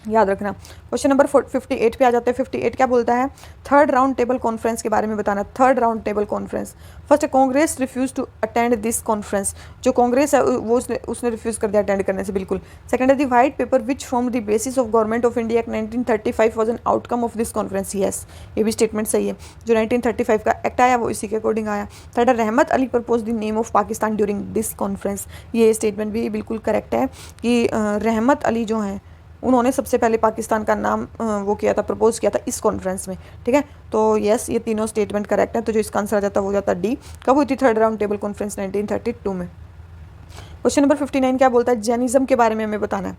याद रखना। क्वेश्चन नंबर 58 पे आ जाते हैं। 58 क्या बोलता है? थर्ड राउंड टेबल कॉन्फ्रेंस के बारे में बताना। Third round table conference, first Congress refuse to attend this conference. जो कांग्रेस है वो उसने रिफ्यूज कर दिया अटेंड करने से, बिल्कुल। सेकंड है the white paper which form the basis of government of India 1935 was an outcome of this conference. Yes, ये भी स्टेटमेंट सही है। जो 1935 का एक्ट आया वो इसी के अकॉर्डिंग आया। थर्ड है रहमत Ali propose the name of Pakistan during this conference. ये स्टेटमेंट भी बिल्कुल करेक्ट है कि रहमत अली जो हैं उन्होंने सबसे पहले पाकिस्तान का नाम वो किया था, प्रपोज किया था इस कॉन्फ्रेंस में। ठीक है, तो यस ये तीनों स्टेटमेंट करेक्ट है। तो जो इसका आंसर आ जाता है वो जाता है डी। कब हुई थी थर्ड राउंड टेबल कॉन्फ्रेंस? 1932 में। क्वेश्चन नंबर 59 क्या बोलता है? जैनिज्म के बारे में हमें बताना है।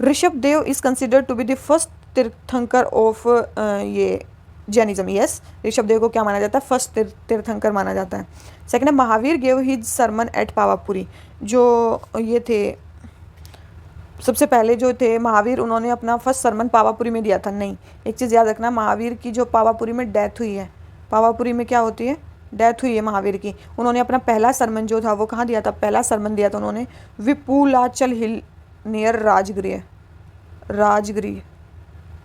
Rishabh Dev is considered to be the first Tirthankara of ये जैनिज्म। यस, ऋषभ देव को क्या माना जाता है? फर्स्ट तीर्थंकर माना जाता है। सेकंड है Mahavir gave his sermon at Pawapuri. जो ये थे सबसे पहले जो थे महावीर, उन्होंने अपना फर्स्ट सरमन पावापुरी में दिया था। नहीं, एक चीज़ याद रखना, महावीर की जो पावापुरी में डेथ हुई है, पावापुरी में क्या होती है? डेथ हुई है महावीर की। उन्होंने अपना पहला सरमन जो था वो कहाँ दिया था? पहला सरमन दिया था उन्होंने विपुलाचल हिल नियर राजगृह। राजगृह,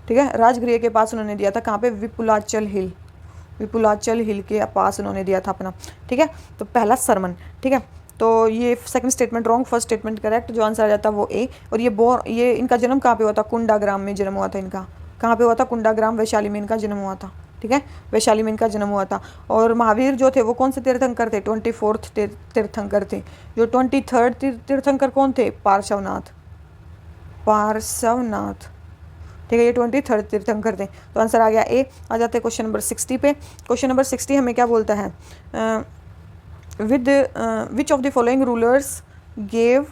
ठीक है, राजगृह के पास उन्होंने दिया था। कहाँ पे? विपुलाचल हिल, विपुलाचल हिल के पास उन्होंने दिया था अपना। ठीक है, तो पहला सरमन। ठीक है, तो ये second statement wrong, first statement correct. जो आंसर आ जाता है वो ए। और ये इनका जन्म कहाँ पे हुआ था? कुंडाग्राम में जन्म हुआ था इनका। कहाँ पे हुआ था? कुंडाग्राम, वैशाली में इनका जन्म हुआ था। ठीक है, वैशाली में इनका जन्म हुआ था। और महावीर जो थे वो कौन से तीर्थंकर थे? 24th तीर्थंकर थे। जो 23rd तीर्थंकर कौन थे? पार्श्वनाथ, पार्श्वनाथ। ठीक है, ये 23rd तीर्थंकर थे। तो आंसर आ गया ए। आ जाते हैं क्वेश्चन नंबर 60 पे। क्वेश्चन नंबर 60 हमें क्या बोलता है? Which of the following rulers gave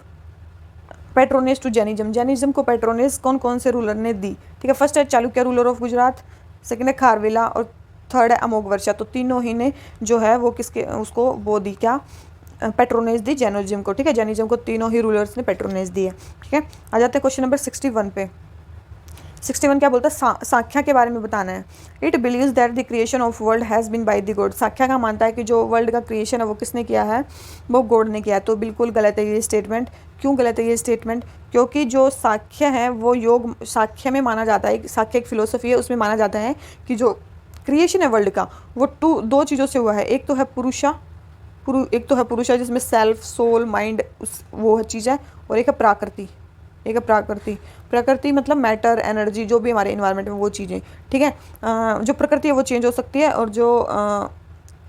patronage to Jainism. Jainism को पैट्रोनेज कौन कौन से रूलर ने दी? ठीक है, फर्स्ट है Chalukya ruler of Gujarat, second है खारवेला, और थर्ड है अमोघवर्षा। तो तीनों ही ने जो है वो किसके उसको वो दी, क्या पैट्रोनेज दी जैनिज्म को। ठीक है, जैनिज्म को तीनों ही रूलर्स ने पैट्रोनेज दी है। ठीक है, आ जाते हैं क्वेश्चन नंबर 61 पे। 61 क्या बोलता है? सांख्या के बारे में बताना है। It believes that the creation of world has been by the God. Sankhya का मानता है कि जो वर्ल्ड का क्रिएशन है वो किसने किया है? वो गॉड ने किया है। तो बिल्कुल गलत है ये स्टेटमेंट। क्यों गलत है ये स्टेटमेंट? क्योंकि जो सांख्य है वो योग, सांख्य में माना जाता है, सांख्य एक फिलोसफी है, उसमें माना जाता है कि जो क्रिएशन है वर्ल्ड का वो दो चीज़ों से हुआ है। एक तो है पुरुषा जिसमें सेल्फ, सोल, माइंड वो चीज़ है, और एक है प्राकृति। एक है प्रकृति। प्रकृति मतलब मैटर, एनर्जी, जो भी हमारे इन्वायरमेंट में वो चीज़ें। ठीक है, जो प्रकृति है वो चेंज हो सकती है, और जो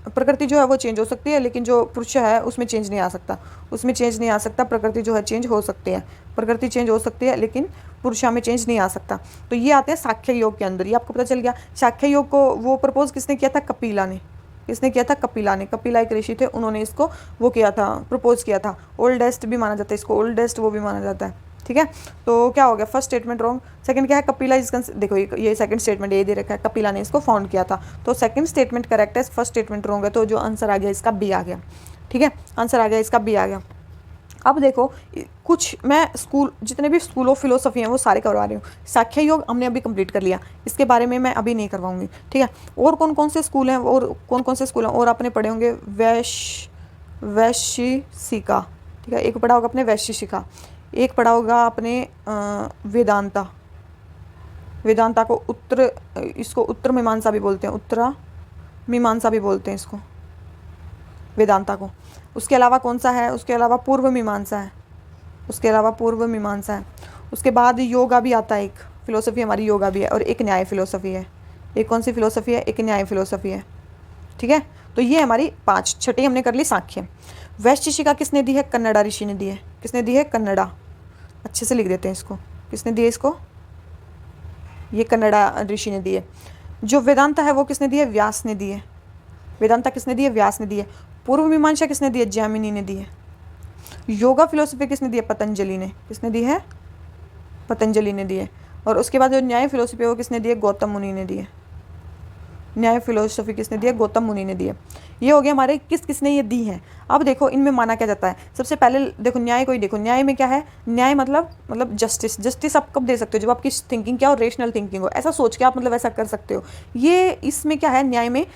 प्रकृति जो है वो चेंज हो सकती है, लेकिन जो पुरुष है उसमें चेंज नहीं आ सकता। उसमें चेंज नहीं आ सकता। प्रकृति जो है चेंज हो सकती है, प्रकृति चेंज हो सकती है, लेकिन पुरुषा में चेंज नहीं आ सकता। तो ये आते हैं सांख्य योग के अंदर। ये आपको पता चल गया। सांख्य योग को वो प्रपोज किसने किया था? कपिला ने। किसने किया था? कपिला ने। कपिला एक ऋषि थे, उन्होंने इसको वो किया था, प्रपोज किया था। ओल्डेस्ट भी माना जाता है इसको, ओल्डेस्ट वो भी माना जाता है। ठीक है, तो क्या हो गया? First statement wrong. सेकंड क्या है? कपिला इसका देखो ये सेकंड स्टेटमेंट ये दे रखा है, कपिला ने इसको फाउंड किया था। तो सेकंड स्टेटमेंट करेक्ट है, फर्स्ट स्टेटमेंट रॉन्ग है। तो जो आंसर आ गया इसका बी आ गया। ठीक है, आंसर आ गया इसका बी आ गया। अब देखो कुछ मैं जितने भी स्कूल ऑफ फिलोसफी हैं वो सारे करवा रही हूँ। सांख्य योग हमने अभी कंप्लीट कर लिया, इसके बारे में मैं अभी नहीं करवाऊंगी। ठीक है, और कौन कौन से स्कूल हैं और आपने पढ़े होंगे? वैशेषिका। ठीक है, एक पढ़ा होगा आपने वैशेषिका, एक पढ़ा होगा आपने वेदांता। वेदांता को इसको उत्तर मीमांसा भी बोलते हैं, उत्तरा मीमांसा भी बोलते हैं इसको, वेदांता को। उसके अलावा कौन सा है? उसके अलावा पूर्व मीमांसा है, उसके अलावा पूर्व मीमांसा है। उसके बाद योगा भी आता है, एक फिलोसफी हमारी योगा भी है, और एक न्याय फिलोसफी है। एक कौन सी फिलोसफी है? एक न्याय फिलोसफी है। ठीक है, तो ये हमारी 5 छठी हमने कर ली सांख्य। वैशेषिका किसने दी है? कन्नड़ा ऋषि ने दी है। किसने दी है? कन्नड़ा। अच्छे से लिख देते हैं इसको, किसने दी है इसको? ये कन्नड़ा ऋषि ने दी है। जो वेदांता है वो किसने दी है? व्यास ने दी है। वेदांता किसने दी है? व्यास ने दी है। पूर्व मीमांसा किसने दी है? जैमिनी ने दी है। योगा फिलोसफी किसने दी है? पतंजलि ने। किसने दी है? पतंजलि ने दी है। और उसके बाद जो न्याय फिलोसफी है वो किसने दी है? गौतम मुनि ने दी है। न्याय फिलोसफी किसने दी है? गौतम मुनि ने दी है। ये हो गया हमारे किसने ये दी है। अब देखो इनमें माना क्या जाता है। सबसे पहले देखो न्याय को ही देखो। न्याय में क्या है? न्याय मतलब जस्टिस। जस्टिस आप कब दे सकते हो? जब आपकी थिंकिंग क्या हो? रेशनल थिंकिंग हो। ऐसा सोच के आप मतलब ऐसा कर सकते हो। ये इसमें क्या है? न्याय में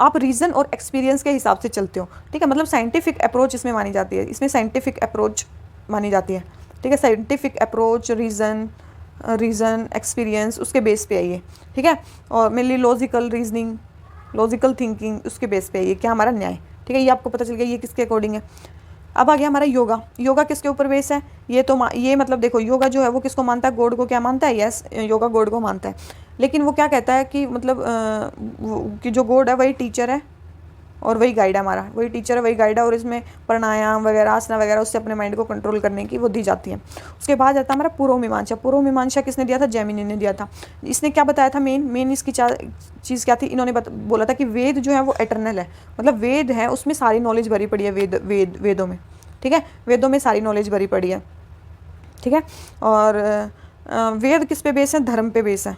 आप रीज़न और एक्सपीरियंस के हिसाब से चलते हो। ठीक है, मतलब साइंटिफिक अप्रोच इसमें मानी जाती है। इसमें साइंटिफिक अप्रोच मानी जाती है। ठीक है, साइंटिफिक अप्रोच, रीज़न एक्सपीरियंस, उसके बेस पे है ये। ठीक है, और mainly logical reasoning, logical thinking, उसके बेस पे है ये क्या? हमारा न्याय। ठीक है, ये आपको पता चल गया ये किसके अकॉर्डिंग है। अब आ गया हमारा योगा। योगा किसके ऊपर बेस है? ये मतलब देखो योगा जो है वो किसको मानता है? गॉड को क्या मानता है? यस, योगा गॉड को मानता है। लेकिन वो क्या कहता है कि मतलब कि जो गॉड है वही टीचर है और वही गाइड है हमारा। वही टीचर है, वही गाइड है, और इसमें प्राणायाम वगैरह, आसना वगैरह, उससे अपने माइंड को कंट्रोल करने की वो दी जाती है। उसके बाद आता है हमारा पूर्व मीमांसा। पूर्व मीमांसा किसने दिया था? जैमिनी ने दिया था। इसने क्या बताया था? मेन इसकी चीज़ क्या थी? इन्होंने बोला था कि वेद जो है वो एटर्नल है। मतलब वेद है, उसमें सारी नॉलेज भरी पड़ी है। वेदों में। ठीक है, वेदों में सारी नॉलेज भरी पड़ी है। ठीक है, और वेद किस पे बेस है? धर्म पे बेस है।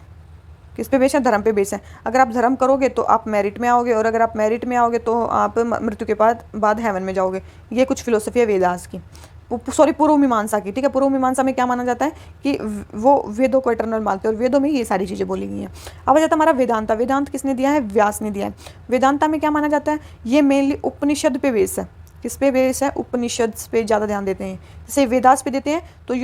किस पे बेस है? धर्म पे बेस है। अगर आप धर्म करोगे तो आप मेरिट में आओगे, और अगर आप मेरिट में आओगे तो आप मृत्यु के बाद हेवन में जाओगे। ये कुछ फिलोसफी है वेदास की, सॉरी पूर्व मीमांसा की। ठीक है, पूर्व मीमांसा में क्या माना जाता है कि वो वेदों को इटर्नल मानते हैं, और वेदों में ये सारी चीज़ें बोली गई हैं। अब आ जाता है हमारा वेदांता। वेदांत किसने दिया है? व्यास ने दिया है। वेदांता में क्या माना जाता है? ये मेनली उपनिषद पे बेस है। किस पे बेस है? उपनिषद पे ज़्यादा ध्यान देते हैं। जैसे वेदास पे देते हैं, तो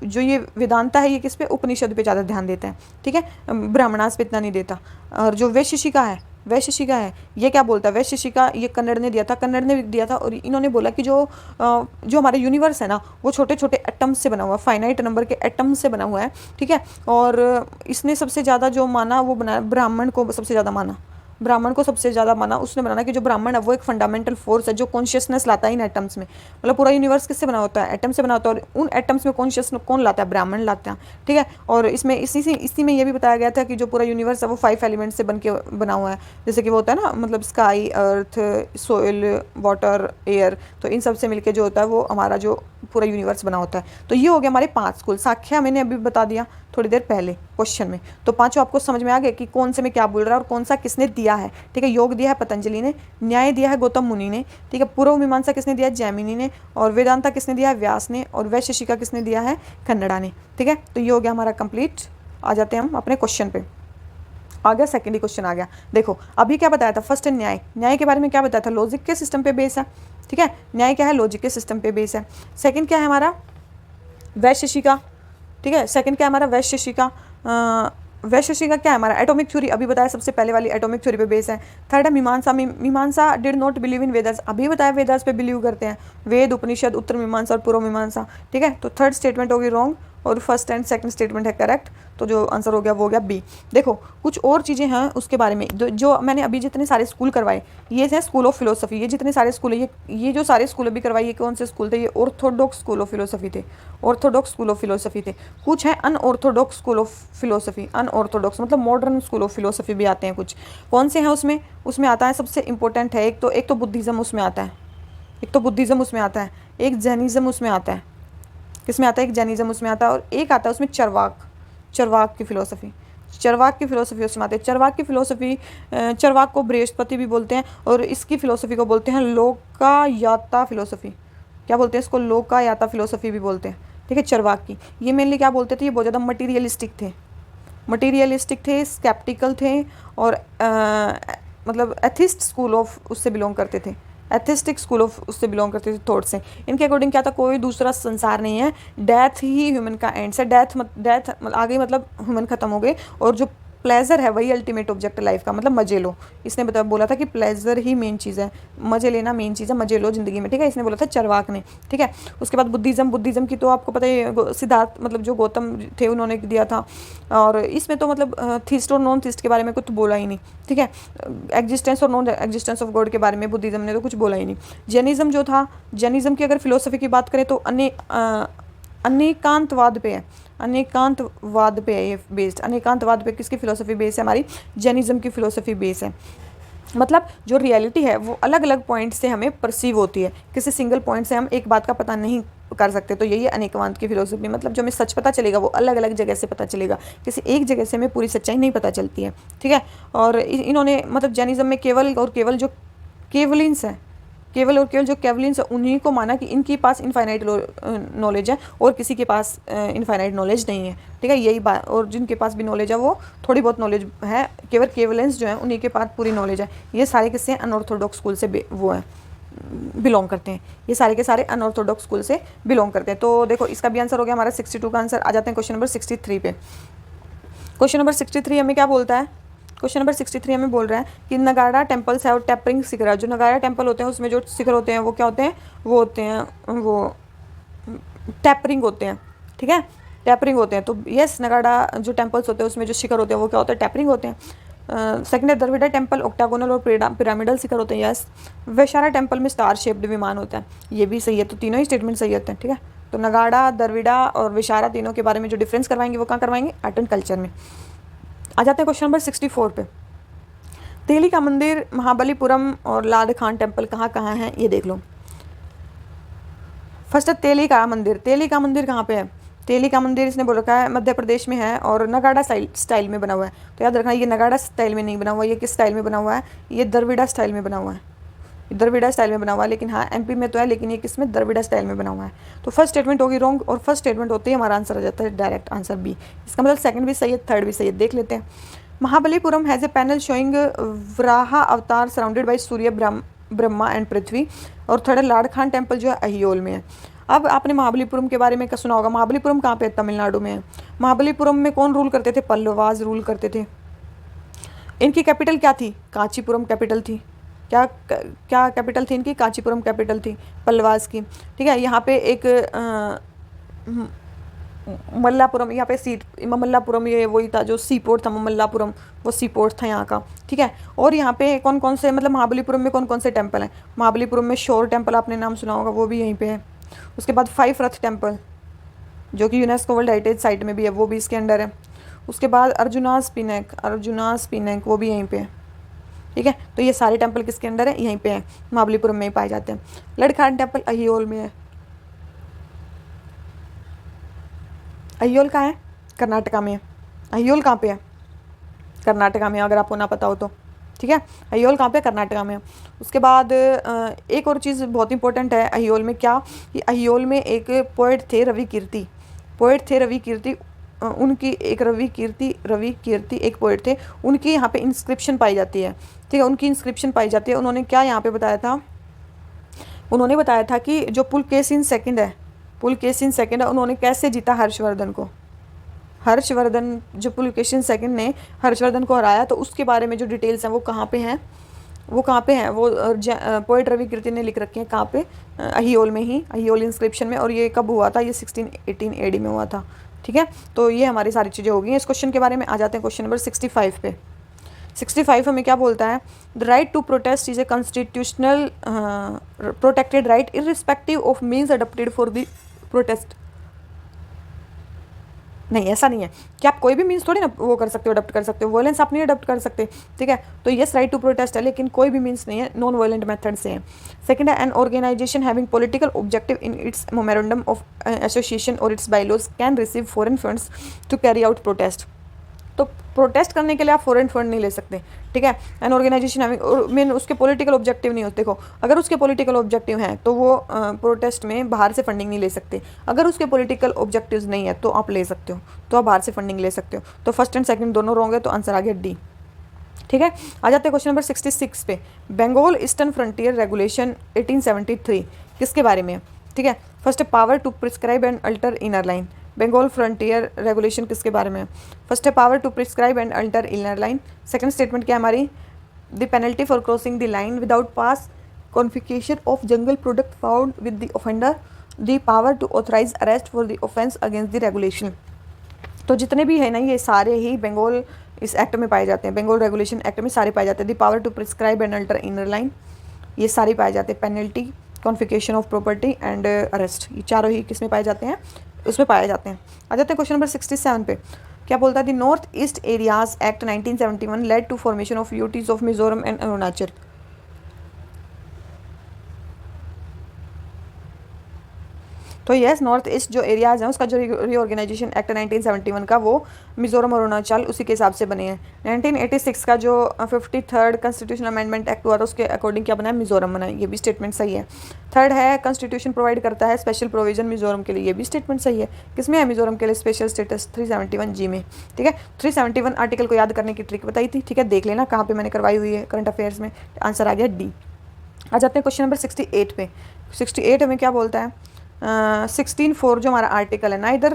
जो ये वेदांता है ये किस पे? उपनिषद पे ज़्यादा ध्यान देता है। ठीक है, ब्राह्मणास पे इतना नहीं देता। और जो वैशेषिका है ये क्या बोलता है? वैशेषिका ये कन्नड़ ने दिया था। कन्नड़ ने दिया था, और इन्होंने बोला कि जो हमारा यूनिवर्स है ना, वो छोटे छोटे एटम्स से बना हुआ है, फाइनाइट नंबर के एटम से बना हुआ है। ठीक है, और इसने सबसे ज़्यादा जो माना वो बनाया ब्राह्मण को सबसे ज़्यादा माना। ब्राह्मण को सबसे ज़्यादा माना उसने बनाना कि जो ब्राह्मण है वो एक फंडामेंटल फोर्स है जो कॉन्शियसनेस लाता है इन एटम्स में। मतलब पूरा यूनिवर्स किससे बना होता है? एटम से बना होता है, और उन एटम्स में कॉन्शियसनेस कौन लाता है? ब्राह्मण लाता है। ठीक है, और इसमें इसी में ये भी बताया गया था कि जो पूरा यूनिवर्स है वो 5 एलिमेंट से बना हुआ है। जैसे कि वो होता है ना, मतलब स्काई, अर्थ, सोइल, वाटर, एयर, तो इन सब से मिलकर जो होता है वो हमारा जो पूरा यूनिवर्स बना होता है। तो ये हो गया हमारे 5 स्कूल। साख्या मैंने अभी बता दिया थोड़ी देर पहले क्वेश्चन में। तो पांचों आपको समझ में आ गए कि कौन से में क्या बोल रहा है और कौन सा किसने दिया है। ठीक है, योग दिया है पतंजलि ने, न्याय दिया है गौतम मुनि ने। ठीक है, पूर्व मीमांसा किसने दिया है? जैमिनी ने। और वेदांता किसने दिया है? व्यास ने। और वैशेषिका किसने दिया है? कन्नड़ा ने। ठीक है, तो ये हो गया हमारा कंप्लीट। आ जाते हैं हम अपने क्वेश्चन पे। आ गया सेकेंड ही क्वेश्चन आ गया। देखो अभी क्या बताया था? फर्स्ट न्याय। न्याय के बारे में क्या बताया था? लॉजिक के सिस्टम पे बेस है। ठीक है, न्याय क्या है? लॉजिक के सिस्टम पे बेस है। सेकंड क्या है हमारा? वैशेषिका। ठीक है, सेकंड क्या है हमारा? वैशेषिका। वैशेषिका क्या है हमारा? Atomic theory. अभी बताया सबसे पहले वाली एटॉमिक थ्योरी पे बेस है। थर्ड है मीमांसा। मीमांसा did not believe in Vedas. अभी बताया वेदास पे बिलीव करते हैं। वेद, उपनिषद, उत्तर मीमांसा और पूर्व मीमांसा। ठीक है, तो थर्ड स्टेटमेंट होगी रॉन्ग और फर्स्ट एंड सेकंड स्टेटमेंट है करेक्ट। तो जो आंसर हो गया वो हो गया बी। देखो कुछ और चीज़ें हैं उसके बारे में जो मैंने अभी जितने सारे स्कूल करवाए ये है स्कूल ऑफ फिलोसफी। ये जितने सारे स्कूल है ये जो सारे स्कूल अभी करवाए ये कौन से स्कूल थे? ये ऑर्थोडॉक्स स्कूल ऑफ फिलोसफी थे। ऑर्थोडॉक्स स्कूल ऑफ फिलोसफी थे। कुछ है unorthodox school of philosophy. Unorthodox मतलब मॉडर्न स्कूल ऑफ फिलोसफी भी आते हैं कुछ। कौन से हैं उसमें आता है सबसे इंपॉर्टेंट है एक तो बुद्धिज़्म उसमें आता है। एक तो बुद्धिज़्म उसमें आता है, एक जैनिज़्म उसमें आता है। किसमें आता है? एक जैनिज़्म उसमें आता है, और एक आता है उसमें चरवाक की फिलोसफी। चरवाक की फिलोसफी उसमें आती है। चरवाक की फिलोसफी, चरवाक को बृहस्पति भी बोलते हैं, और इसकी फिलोसफी को बोलते हैं लोकायाता फिलोसफी। क्या बोलते हैं इसको? लोकायाता फिलोसफी भी बोलते हैं। ठीक है, चरवाक की ये मेनली क्या बोलते थे? ये बहुत ज़्यादा मटीरियलिस्टिक थे, स्केप्टिकल थे, और मतलब एथिस्ट स्कूल ऑफ उससे बिलोंग करते थे। एथिस्टिक स्कूल ऑफ उससे बिलोंग करते थे थॉट से। इनके अकॉर्डिंग क्या था? कोई दूसरा संसार नहीं है, डेथ ही ह्यूमन का एंड से। डेथ आ गई मतलब ह्यूमन खत्म हो गए, और जो प्लेजर है वही अल्टीमेट ऑब्जेक्ट है लाइफ का। मतलब मजे लो। इसने बोला था कि प्लेजर ही मेन चीज़ है, मजे लेना मेन चीज़ है, मजे लो जिंदगी में। ठीक है, इसने बोला था चरवाक ने। ठीक है, उसके बाद बुद्धिज़्म की तो आपको पता है सिद्धार्थ मतलब जो गौतम थे उन्होंने दिया था। और इसमें तो मतलब थीस्ट और नॉन थीस्ट के बारे में कुछ बोला ही नहीं। ठीक है, एग्जिस्टेंस और नॉन एग्जिस्टेंस ऑफ गॉड के बारे में बुद्धिज़्म ने तो कुछ बोला ही नहीं। जैनिज़्म जो था, जैनिज़्म की अगर फिलोसफी की बात करें तो अनेकांतवाद पे है। अनेकांतवाद पे है ये बेस्ड। अनेकांतवाद पे किसकी फिलोसफी बेस है? हमारी जैनिज्म की फिलोसफी बेस है। मतलब जो रियलिटी है वो अलग अलग पॉइंट से हमें परसीव होती है, किसी सिंगल पॉइंट से हम एक बात का पता नहीं कर सकते। तो यही है अनेकवाद की फिलोसफी। मतलब जो हमें सच पता चलेगा वो अलग अलग जगह से पता चलेगा, किसी एक जगह से हमें पूरी सच्चाई नहीं पता चलती है। ठीक है। और इन्होंने मतलब जैनिज्म में केवल और केवल जो केवलिन्स है, केवल और केवल जो केवलिन्स है उन्हीं को माना कि इनके पास इनफाइनाइट नॉलेज है और किसी के पास इनफाइनाइट नॉलेज नहीं है। ठीक है, यही बात। और जिनके पास भी नॉलेज है वो थोड़ी बहुत नॉलेज है, केवल केवलेंस जो है उन्हीं के पास पूरी नॉलेज है। ये सारे किससे? अनऑर्थोडॉक्स स्कूल से वो है, बिलोंग करते हैं। ये सारे के सारे अनऑर्थोडॉक्स स्कूल से बिलोंग करते हैं। तो देखो इसका भी आंसर हो गया हमारा 62 का आंसर। आ जाते हैं क्वेश्चन नंबर 63 पे। क्वेश्चन नंबर 63 हमें क्या बोलता है? क्वेश्चन नंबर 63 हमें बोल रहा है कि नगाड़ा टेम्पल्स है और टैपरिंग शिखर। जो नगाड़ा टेम्पल होते हैं उसमें जो शिखर होते हैं वो क्या होते हैं? वो होते हैं वो टैपरिंग होते हैं। ठीक है, टैपरिंग होते हैं। तो यस, नगाड़ा जो टेम्पल्स होते हैं उसमें जो शिखर होते हैं वो क्या होते हैं? टैपरिंग होते हैं। सेकंड है द्रविड़ा टेम्पल ऑक्टागोनल और पिरामिडल शिखर होते हैं। यस। वैशारा टेम्पल में स्टार शेप्ड विमान होता है। ये भी सही है। तो तीनों ही स्टेटमेंट सही होते हैं। ठीक है, तो नगाड़ा, द्रविड़ा और विशारा तीनों के बारे में जो डिफरेंस करवाएंगे वो कहाँ करवाएंगे? आर्ट एंड कल्चर में। आ जाते हैं क्वेश्चन नंबर 64 पे। तेली का मंदिर, महाबलीपुरम और लाड खान टेम्पल कहाँ कहाँ है ये देख लो। फर्स्ट है तेली का मंदिर। तेली का मंदिर कहाँ पे है? तेली का मंदिर इसने बोल रखा है मध्य प्रदेश में है और नगाड़ा स्टाइल में बना हुआ है। तो याद रखना ये नगाड़ा स्टाइल में नहीं बना हुआ, ये किस स्टाइल में बना हुआ है? ये द्रविड़ा स्टाइल में बना हुआ है। द्रविड़ा स्टाइल में बना हुआ है, लेकिन हाँ एमपी में तो है, लेकिन ये किस में? द्रविड़ा स्टाइल में बना हुआ है। तो फर्स्ट स्टेटमेंट होगी रॉन्ग और फर्स्ट स्टेटमेंट होते ही हमारा आंसर आ जाता है डायरेक्ट आंसर बी। इसका मतलब सेकंड भी सही है, थर्ड भी सही है। देख लेते हैं। Mahabalipuram has a panel showing Varaha avatar surrounded by Surya Brahma and Prithvi. और थर्ड लाड़ खान टेम्पल जो है अहियोल में है। अब आपने महाबलीपुरम के बारे में सुना होगा। महाबलीपुरम कहाँ पे है? तमिलनाडु में है। महाबलीपुरम में कौन रूल करते थे? पल्लवाज रूल करते थे। इनकी कैपिटल क्या थी? कांचीपुरम कैपिटल थी। क्या क्या कैपिटल थी इनकी? कांचीपुरम कैपिटल थी पल्लवाज की। ठीक है, यहाँ पे एक मल्लापुरम, यहाँ पे मल्लापुरम ये वही था जो सी पोर्ट था। मल्लापुरम वो सी पोर्ट था यहाँ का। ठीक है, और यहाँ पे कौन कौन से मतलब महाबलीपुरम में कौन कौन से टेम्पल हैं? महाबलीपुरम में शोर टेम्पल आपने नाम सुना होगा, वो भी यहीं पे है। उसके बाद 5 रथ टेम्पल जो कि यूनेस्को वर्ल्ड हेरिटेज साइट में भी है, वो भी इसके अंडर है। उसके बाद अर्जुनास पिनक वो भी यहीं पे है। ठीक है, तो ये सारे टेम्पल किसके अंडर है? यहीं पे है, महाबलीपुरम में ही पाए जाते हैं। लड़खान टेम्पल अहियोल में है। अहियोल कहाँ है? कर्नाटका में है। अहियोल कहाँ पे है? कर्नाटका में, अगर आपको ना पता हो तो। ठीक है, अहियोल कहाँ पे? कर्नाटका में। उसके बाद एक और चीज़ बहुत इंपॉर्टेंट है अहियोल में, क्या कि अहियोल में एक पोएट थे रवि कीर्ति। उनकी एक रवि कीर्ति एक पोएट थे, उनकी यहाँ पे इंस्क्रिप्शन पाई जाती है। ठीक है, उनकी इंस्क्रिप्शन पाई जाती है। उन्होंने क्या यहाँ पे बताया था? उन्होंने बताया था कि जो पुलकेशिन सेकंड है, उन्होंने कैसे जीता हर्षवर्धन को। हर्षवर्धन जो पुलकेशिन सेकंड ने हर्षवर्धन को हराया, तो उसके बारे में जो डिटेल्स हैं वो कहाँ पे हैं? वो पोएट रवि कीर्ति ने लिख रखे हैं। कहाँ पे? अहियोल में ही, अहियोल इंस्क्रिप्शन में। और ये कब हुआ था? ये 1618 AD में हुआ था। ठीक है, तो ये हमारी सारी चीज़ें हो गई हैं इस क्वेश्चन के बारे में। आ जाते हैं क्वेश्चन नंबर 65 पे। 65 हमें क्या बोलता है? The right to protest is a constitutional protected right irrespective of means adopted for the protest. नहीं, ऐसा नहीं है कि आप कोई भी मीन्स थोड़ी ना वो कर सकते हो, अडॉप्ट कर सकते हो। वायलेंस आप नहीं अडॉप्ट कर सकते। ठीक है, तो यस राइट टू प्रोटेस्ट है, लेकिन कोई भी मीन्स नहीं है, नॉन वायलेंट मेथड से है। सेकंड है an organisation having political objective in its memorandum of association और its bylaws can receive foreign funds to carry out protest. तो प्रोटेस्ट करने के लिए आप फॉरेन फंड नहीं ले सकते। ठीक है, एन ऑर्गेनाइजेशन हैविंग मीन उसके पॉलिटिकल ऑब्जेक्टिव नहीं होते। देखो, अगर उसके पॉलिटिकल ऑब्जेक्टिव हैं तो वो प्रोटेस्ट में बाहर से फंडिंग नहीं ले सकते। अगर उसके पॉलिटिकल ऑब्जेक्टिव्स नहीं है तो आप ले सकते हो, तो आप बाहर से फंडिंग ले सकते हो। तो फर्स्ट एंड सेकंड दोनों रॉन्ग है, तो आंसर आ गया डी। ठीक है, आ जाते हैं क्वेश्चन नंबर 66 पे। बंगाल ईस्टर्न फ्रंटियर रेगुलेशन 1873 किसके बारे में है? ठीक है, फर्स्ट है power to prescribe and alter inner line. Bengal frontier regulation किसके बारे में है? फर्स्ट है power to prescribe and alter inner line. Second statement क्या है हमारी? The penalty for crossing the line without pass confiscation of jungle product found with the offender. The power to authorise arrest for the offence against the regulation. तो जितने भी है ना ये सारे ही बंगाल इस एक्ट में पाए जाते हैं, बंगाल रेगुलेशन एक्ट में सारे पाए जाते हैं। The power to prescribe and alter inner line, ये सारे पाए जाते हैं। Penalty, confiscation of property and arrest, ये चारों ही किस में पाए जाते हैं? उसमें पाए जाते हैं। आ जाते हैं क्वेश्चन नंबर 67 पे। क्या बोलता है, the North East areas act 1971 led to formation of UTs of Mizoram and Arunachal. तो यस, नॉर्थ ईस्ट जो एरियाज हैं उसका जो रीऑर्गेनाइजेशन एक्ट 1971 का वो मिजोरम और अरुणाचल उसी के हिसाब से बने हैं। 1986 का जो 53rd कॉन्स्टिट्यूशनल अमेंडमेंट एक्ट हुआ था उसके अकॉर्डिंग क्या बना है, मिजोरम बना है, ये भी स्टेटमेंट सही है। थर्ड है, कॉन्स्टिट्यूशन प्रोवाइड करता है स्पेशल प्रोविजन मिजोरम के लिए, ये भी स्टेटमेंट सही है। किसमें है मिजोरम के लिए स्पेशल स्टेटस, 371G में। ठीक है, 371 आर्टिकल को याद करने की ट्रिक बताई थी, ठीक है, देख लेना कहाँ पे मैंने करवाई हुई है करंट अफेयर्स में। आंसर आ गया डी। आ जाते हैं क्वेश्चन नंबर 68 पे। 68 हमें क्या बोलता है, 16(4) जो हमारा आर्टिकल है, neither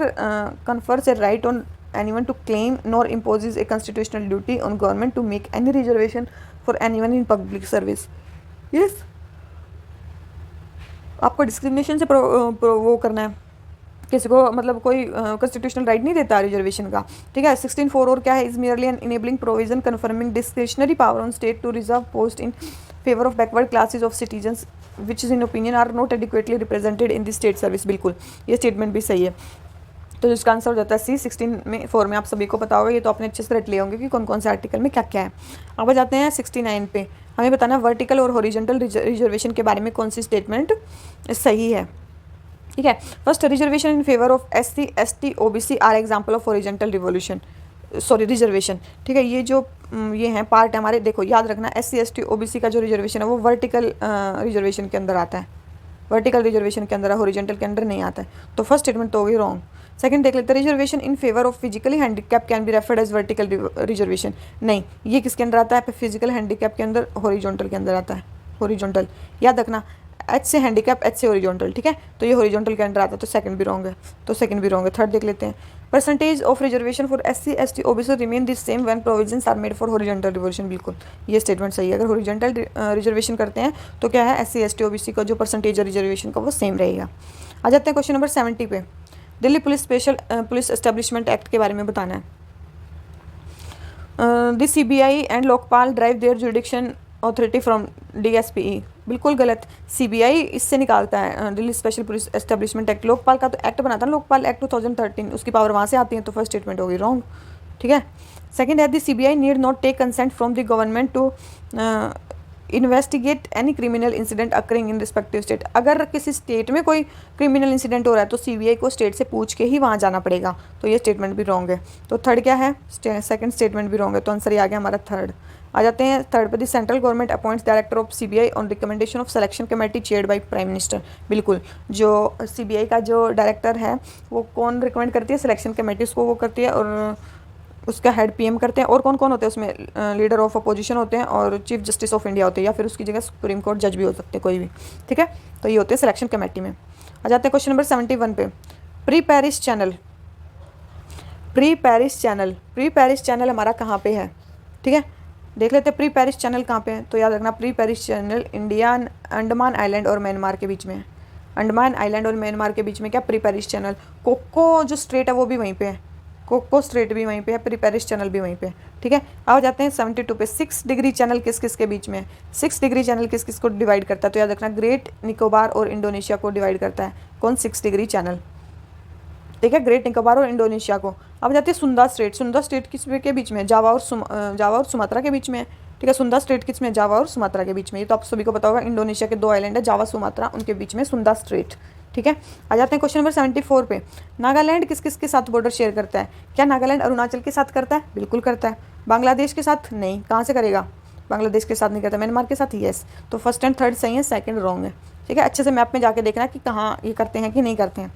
confers a right on anyone to claim nor imposes a constitutional duty on government to make any reservation for anyone in public service. Yes, आपको डिस्क्रिमिनेशन से वो करना है, किसी को मतलब कोई कॉन्स्टिट्यूशनल राइट नहीं देता रिजर्वेशन का। ठीक है, 16(4) और क्या है, is merely an enabling provision confirming discretionary power on state to reserve post in favour of backward classes of citizens which is in opinion are not adequately represented in the state service. बिल्कुल, ये statement भी सही है। तो इसका answer हो जाता है सी। 16(4) में आप सभी को पता होगा, ये तो आपने अच्छे से रट लिए होंगे कि कौन कौन से आर्टिकल में क्या क्या है। अब आ जाते हैं 69 पे। हमें बताना वर्टिकल और हॉरिजॉन्टल रिजर्वेशन के बारे में कौन सी स्टेटमेंट सही है। ठीक है, first, reservation in favour of SC ST OBC are example of horizontal reservation. ठीक है, ये जो ये हैं पार्ट है हमारे, देखो याद रखना, SC ST OBC का जो रिजर्वेशन है वो वर्टिकल रिजर्वेशन के अंदर आता है, वर्टिकल रिजर्वेशन के अंदर, हॉरिजॉन्टल के अंदर नहीं आता है। तो फर्स्ट स्टेटमेंट तो होगी रॉन्ग। सेकंड देख लेते हैं, reservation in favour of physically handicap can be referred as vertical reservation. नहीं, ये किसके अंदर आता है, फिजिकल हैंडीकैप के अंदर, हॉरिजॉन्टल के अंदर आता है, हॉरिजॉन्टल। याद रखना, H से हैंडीकैप, H से हॉरिजॉन्टल। ठीक है, तो ये हॉरिजॉन्टल के अंदर आता है, तो सेकंड भी रॉन्ग है, तो सेकंड भी रॉन्ग है। थर्ड देख लेते हैं, percentage of reservation for SC ST OBC remain the same when provisions are made for horizontal reservation. बिल्कुल, ये स्टेटमेंट सही है। अगर हॉरिजॉन्टल रिजर्वेशन करते हैं तो क्या है, SC ST OBC का जो परसेंटेज है रिजर्वेशन का वो सेम रहेगा। आ जाते हैं क्वेश्चन नंबर 70 पे। Delhi police special police establishment act के बारे में बताना है। The CBI and Lokpal drive their jurisdiction authority from DSPE। बिल्कुल गलत, CBI इससे निकालता है, Delhi special police establishment act. Lokpal का तो एक्ट बना था, लोकपाल एक्ट 2013, उसकी पावर वहाँ से आती है, तो फर्स्ट स्टेटमेंट होगी रॉन्ग। ठीक है, सेकंड है, the CBI need not take consent from the government to investigate any criminal incident occurring in respective state. अगर किसी स्टेट में कोई क्रिमिनल इंसिडेंट हो रहा है तो CBI को स्टेट से पूछ के ही वहाँ जाना पड़ेगा, तो ये स्टेटमेंट भी रॉन्ग है। तो थर्ड क्या है, सेकंड स्टेटमेंट भी रॉन्ग है, तो आंसर ये आ गया हमारा थर्ड। आ जाते हैं थर्ड पे, the central government appoints director of CBI on recommendation of selection committee chaired by prime minister. बिल्कुल, जो CBI का जो डायरेक्टर है वो कौन रिकमेंड करती है, सिलेक्शन कमेटी उसको वो करती है, और उसका हेड PM करते हैं। और कौन कौन होते हैं उसमें, लीडर ऑफ अपोजिशन होते हैं और चीफ जस्टिस ऑफ इंडिया होते हैं, या फिर उसकी जगह सुप्रीम कोर्ट जज भी हो सकते हैं कोई भी। ठीक है, तो ये होते हैं सिलेक्शन कमेटी में। आ जाते हैं क्वेश्चन नंबर 71 पे। प्री पेरिस चैनल हमारा कहाँ पे है। ठीक है, देख लेते हैं प्री पेरिस चैनल कहाँ पे है। तो याद रखना, pre Paris channel India, Andaman island और म्यांमार के बीच में है। अंडमान आइलैंड और म्यांमार के बीच में क्या, प्री पेरिस चैनल। कोको जो स्ट्रेट है वो भी वहीं पे है, कोको स्ट्रेट भी वहीं पे है, प्री पेरिस चैनल भी वहीं पे है। ठीक है, आ जाते हैं 72 पे। 6 डिग्री चैनल किस किस के बीच में है, 6 डिग्री चैनल किस किस को डिवाइड करता है। तो याद रखना, ग्रेट निकोबार और इंडोनेशिया को डिवाइड करता है कौन, 6 डिग्री चैनल। ठीक है, ग्रेट निकोबार और इंडोनेशिया को। अब जाते हैं सुंदा स्ट्रेट किस के बीच में, जावा और सुमात्रा के बीच में है। ठीक है, सुंदा स्ट्रेट किस में, जावा और सुमात्रा के बीच में। ये तो आप सभी को पता होगा, इंडोनेशिया के 2 आइलैंड है, जावा सुमात्रा, उनके बीच में सुंदा स्ट्रेट। ठीक है, आ जाते हैं क्वेश्चन नंबर 74 पे। नागालैंड किस किस के साथ बॉर्डर शेयर करता है। क्या नागालैंड अरुणाचल के साथ करता है, बिल्कुल करता है। बांग्लादेश के साथ नहीं, कहाँ से करेगा, बांग्लादेश के साथ नहीं करता। म्यांमार के साथ यस, तो फर्स्ट एंड थर्ड सही है, सेकंड रॉन्ग है। ठीक है, अच्छे से मैप में जाके देखना कि कहाँ ये करते हैं कि नहीं करते हैं।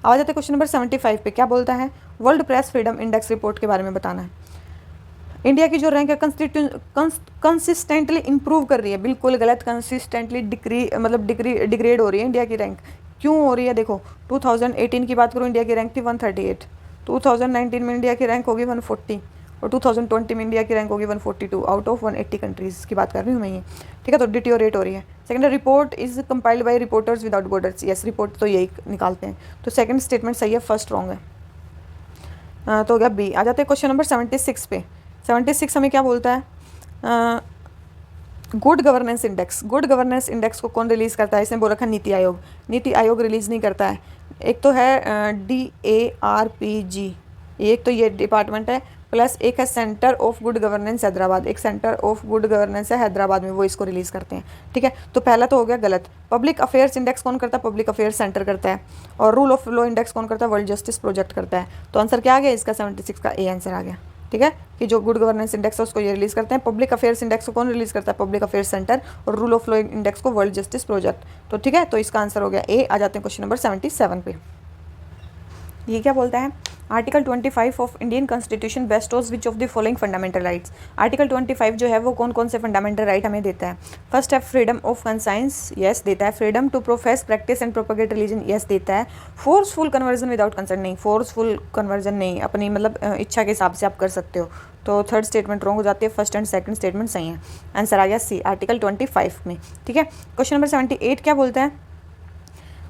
आ जाते हैं क्वेश्चन नंबर 75 पे। क्या बोलता है, world press freedom index report के बारे में बताना है। इंडिया की जो रैंक है कंसिस्टेंटली इंप्रूव कर रही है, बिल्कुल गलत, कंसिस्टेंटली डिग्रेड हो रही है इंडिया की रैंक। क्यों हो रही है, देखो 2018 की बात करूँ, इंडिया की रैंक थी 138, 2019 में इंडिया की रैंक होगी 140, और 2020 में इंडिया की रैंक होगी 142 आउट ऑफ 180 कंट्रीज़ की बात कर रही हूँ मैं ये। ठीक है, तो डिटीरियोरेट हो रही है। Second, report is compiled bye reporters without borders. Yes, report तो यही निकालते हैं, तो सेकंड स्टेटमेंट सही है, फर्स्ट रॉन्ग है। तो हो गया बी। आ जाते हैं क्वेश्चन नंबर 76 पे। 76 हमें क्या बोलता है, good governance index. Good governance index को कौन रिलीज़ करता है, इसने बोल रखा नीति आयोग। नीति आयोग रिलीज़ नहीं करता है। एक तो है DARPG, एक तो ये डिपार्टमेंट है, प्लस एक है centre of good governance Hyderabad, एक सेंटर ऑफ गुड गवर्नेंस है हैदराबाद में, वो इसको रिलीज़ करते हैं। ठीक है, तो पहला तो हो गया गलत। पब्लिक अफेयर्स इंडेक्स कौन करता है? पब्लिक अफेयर्स सेंटर करता है। और रूल ऑफ लॉ इंडेक्स कौन करता है? वर्ल्ड जस्टिस प्रोजेक्ट करता है। तो आंसर क्या आ गया इसका? 76 का ए आंसर आ गया। ठीक है, कि जो गुड गवर्नेंस इंडेक्स है उसको ये रिलीज करते हैं। पब्लिक अफेयर्स इंडेक्स को कौन रिलीज करता है? Public affairs centre. और रूल ऑफ लॉ इंडेक्स को वर्ल्ड जस्टिस प्रोजेक्ट। तो ठीक है, तो इसका आंसर हो गया ए। आ जाते हैं क्वेश्चन नंबर 77 पे। ये क्या बोलता है? Article 25 of Indian constitution bestows which of the following fundamental rights. Article 25 जो है वो कौन कौन से फंडामेंटल राइट हमें देता है? फर्स्ट है फ्रीडम ऑफ कंसाइंस, यस देता है। Freedom to profess practice and propagate religion, yes देता है। फोर्सफुल कन्वर्जन विदाउट कंसेंट, नहीं, फोर्सफुल कन्वर्जन नहीं, अपनी मतलब इच्छा के हिसाब से आप कर सकते हो। तो थर्ड स्टेटमेंट रॉन्ग हो जाती है, फर्स्ट एंड सेकंड स्टेटमेंट सही है। आंसर आ गया सी, आर्टिकल 25 में। ठीक है, क्वेश्चन नंबर 78 क्या बोलता है?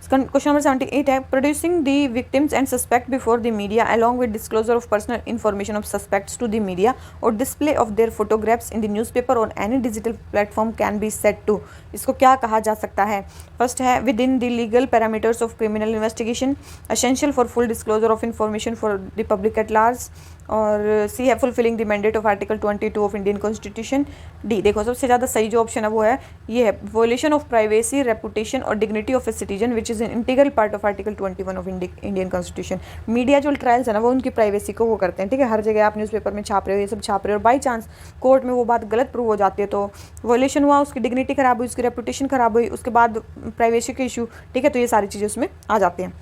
क्वेश्चन नंबर 78 है producing the victims and suspect before the media along with disclosure of personal information of suspects to the media और display of their photographs in the newspaper और any digital platform can be said to. इसको क्या कहा जा सकता है? First है within the legal parameters of criminal investigation, essential for full disclosure of information for the public at large, और C है fulfilling the mandate of article 22 of Indian constitution. D देखो सबसे ज़्यादा सही जो ऑप्शन है वो है ये है वोलेशन ऑफ प्राइवेसी, रेपुटेशन और dignity of a citizen which is an integral part of article 21 of Indian constitution. Media जो ट्रायल्स है ना वो उनकी प्राइवेसी को वो करते हैं। ठीक है, हर जगह आप न्यूज़पेपर में छाप रहे हो, ये सब छाप रहे हो, और बाई चांस कोर्ट में वो बात गलत प्रूव हो जाती है तो वोलेशन हुआ, उसकी डिग्निटी खराब हुई, उसकी रेपुटेशन खराब हुई, उसके बाद प्राइवेसी के इशू। ठीक है, तो ये सारी चीज़ें उसमें आ जाती हैं।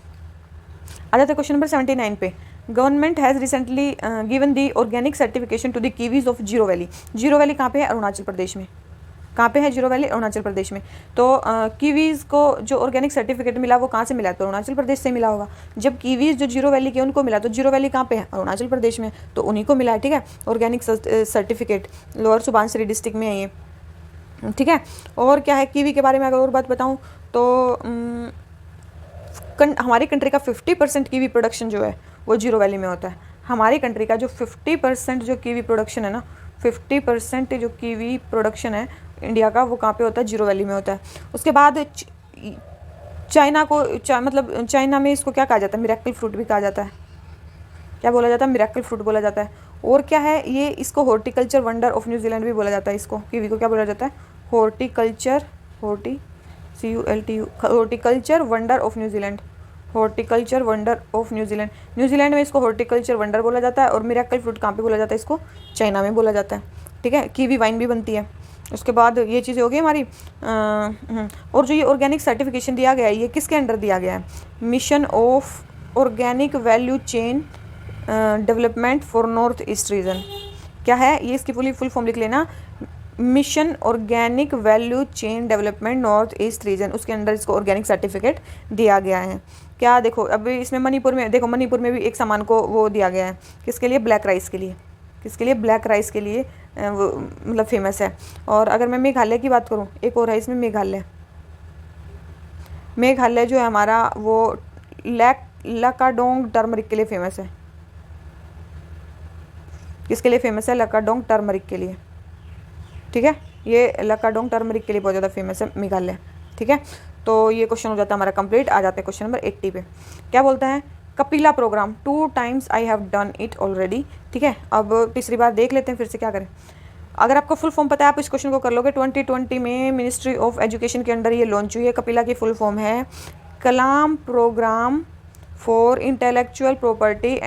आ जाते हैं क्वेश्चन नंबर 79 पे। Government has recently given the organic certification to the kiwis of Ziro valley. Ziro valley कहाँ पे है? अरुणाचल प्रदेश में। कहाँ पे है जीरो वैली? अरुणाचल प्रदेश में। तो कीवीज को जो ऑर्गेनिक सर्टिफिकेट मिला वो कहाँ से मिला? तो अरुणाचल प्रदेश से मिला होगा। जब कीवीज जो जीरो वैली के उनको मिला तो जीरो वैली कहाँ पे है? अरुणाचल प्रदेश में, तो उन्हीं को मिला है। ठीक है, organic certificate lower Subansiri district में है ये। ठीक है, और क्या है कीवी के बारे में अगर और बात बताऊँ तो हमारी कंट्री का 50% कीवी प्रोडक्शन जो है वो जीरो वैली में होता है। हमारी कंट्री का जो 50% जो कीवी प्रोडक्शन है ना, 50% जो कीवी प्रोडक्शन है इंडिया का वो कहाँ पे होता है? जीरो वैली में होता है। उसके बाद चाइना को मतलब चाइना में इसको क्या कहा जाता है? मिरेकल फ्रूट भी कहा जाता है। क्या बोला जाता है? मिरेकल फ्रूट बोला जाता है। और क्या है ये? इसको हॉर्टिकल्चर वंडर ऑफ न्यूजीलैंड भी बोला जाता है। इसको कीवी को क्या बोला जाता है? Horticulture horticulture wonder of New Zealand. Horticulture wonder of New Zealand. New Zealand में इसको हॉर्टिकल्चर वंडर बोला जाता है। और मिरेकल फ्रूट कहाँ पे बोला जाता है? इसको चाइना में बोला जाता है। ठीक है, कीवी वाइन भी बनती है। उसके बाद ये चीज़ें हो गई हमारी। और जो ये ऑर्गेनिक सर्टिफिकेशन दिया गया है ये किसके अंडर दिया गया है? Mission of organic value chain development for north east region. क्या है ये? इसकी फुल फॉर्म लिख लेना, mission organic value chain development north east region. उसके अंदर इसको ऑर्गेनिक सर्टिफिकेट दिया गया है। क्या देखो अभी इसमें मणिपुर में देखो, मणिपुर में भी एक सामान को वो दिया गया है। किसके लिए? ब्लैक राइस के लिए। किसके लिए? ब्लैक राइस के लिए वो मतलब फेमस है। और अगर मैं मेघालय की बात करूँ, एक और है इसमें मेघालय। मेघालय जो है हमारा वो लाकाडोंग टर्मरिक के लिए फेमस है। किसके लिए फेमस है? लाकाडोंग टर्मरिक के लिए। ठीक है, ये लाकाडोंग टर्मरिक के लिए बहुत ज़्यादा फेमस है मेघालय। ठीक है, तो ये क्वेश्चन हो जाता है हमारा कंप्लीट। आ जाते हैं क्वेश्चन नंबर 80 पे। क्या बोलता है? Kapila programme 2 times I have done it already. ठीक है, अब तीसरी बार देख लेते हैं फिर से क्या करें। अगर आपको फुल फॉर्म पता है आप इस क्वेश्चन को कर लोगे। 2020 में मिनिस्ट्री ऑफ एजुकेशन के अंडर ये लॉन्च हुई है। कपिला की फुल फॉर्म है Kalam program for intellectual property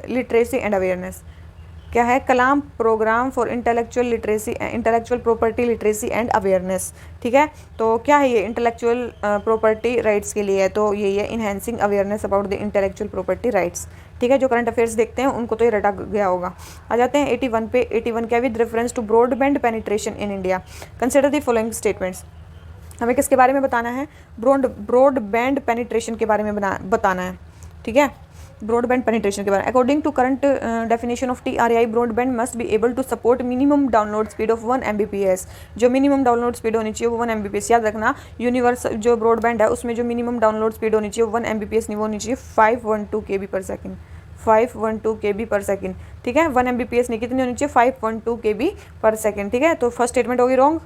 literacy and awareness. क्या है? Kalam program for intellectual property literacy and awareness. ठीक है, तो क्या है ये? इंटेलेक्चुअल प्रॉपर्टी राइट्स के लिए है। तो ये है enhancing awareness about the intellectual property rights. ठीक है, जो करंट अफेयर्स देखते हैं उनको तो ये रटा गया होगा। आ जाते हैं 81 पे। 81 क्या? With reference to broadband penetration in India consider the following statements. हमें किसके बारे में बताना है? ब्रॉडबैंड पेनिट्रेशन के बारे में बताना है। ठीक है, ब्रॉडबैंड पेनिट्रेशन के बारे में। According to current definition of TRAI, broadband must be able to support minimum download speed of 1 Mbps। जो मिनिमम डाउनलोड स्पीड होनी चाहिए वो 1 Mbps। याद रखना, यूनिवर्सल जो ब्रॉडबैंड है उसमें जो मिनिमम डाउनलोड स्पीड होनी चाहिए 1 Mbps नहीं, वो होनी चाहिए 512 KB पर सेकेंड। 512 KB पर सेकेंड। ठीक है, 1 Mbps नहीं, कितनी होनी चाहिए? 512 KB पर सेकेंड। ठीक है, तो फर्स्ट स्टेटमेंट होगी रॉन्ग,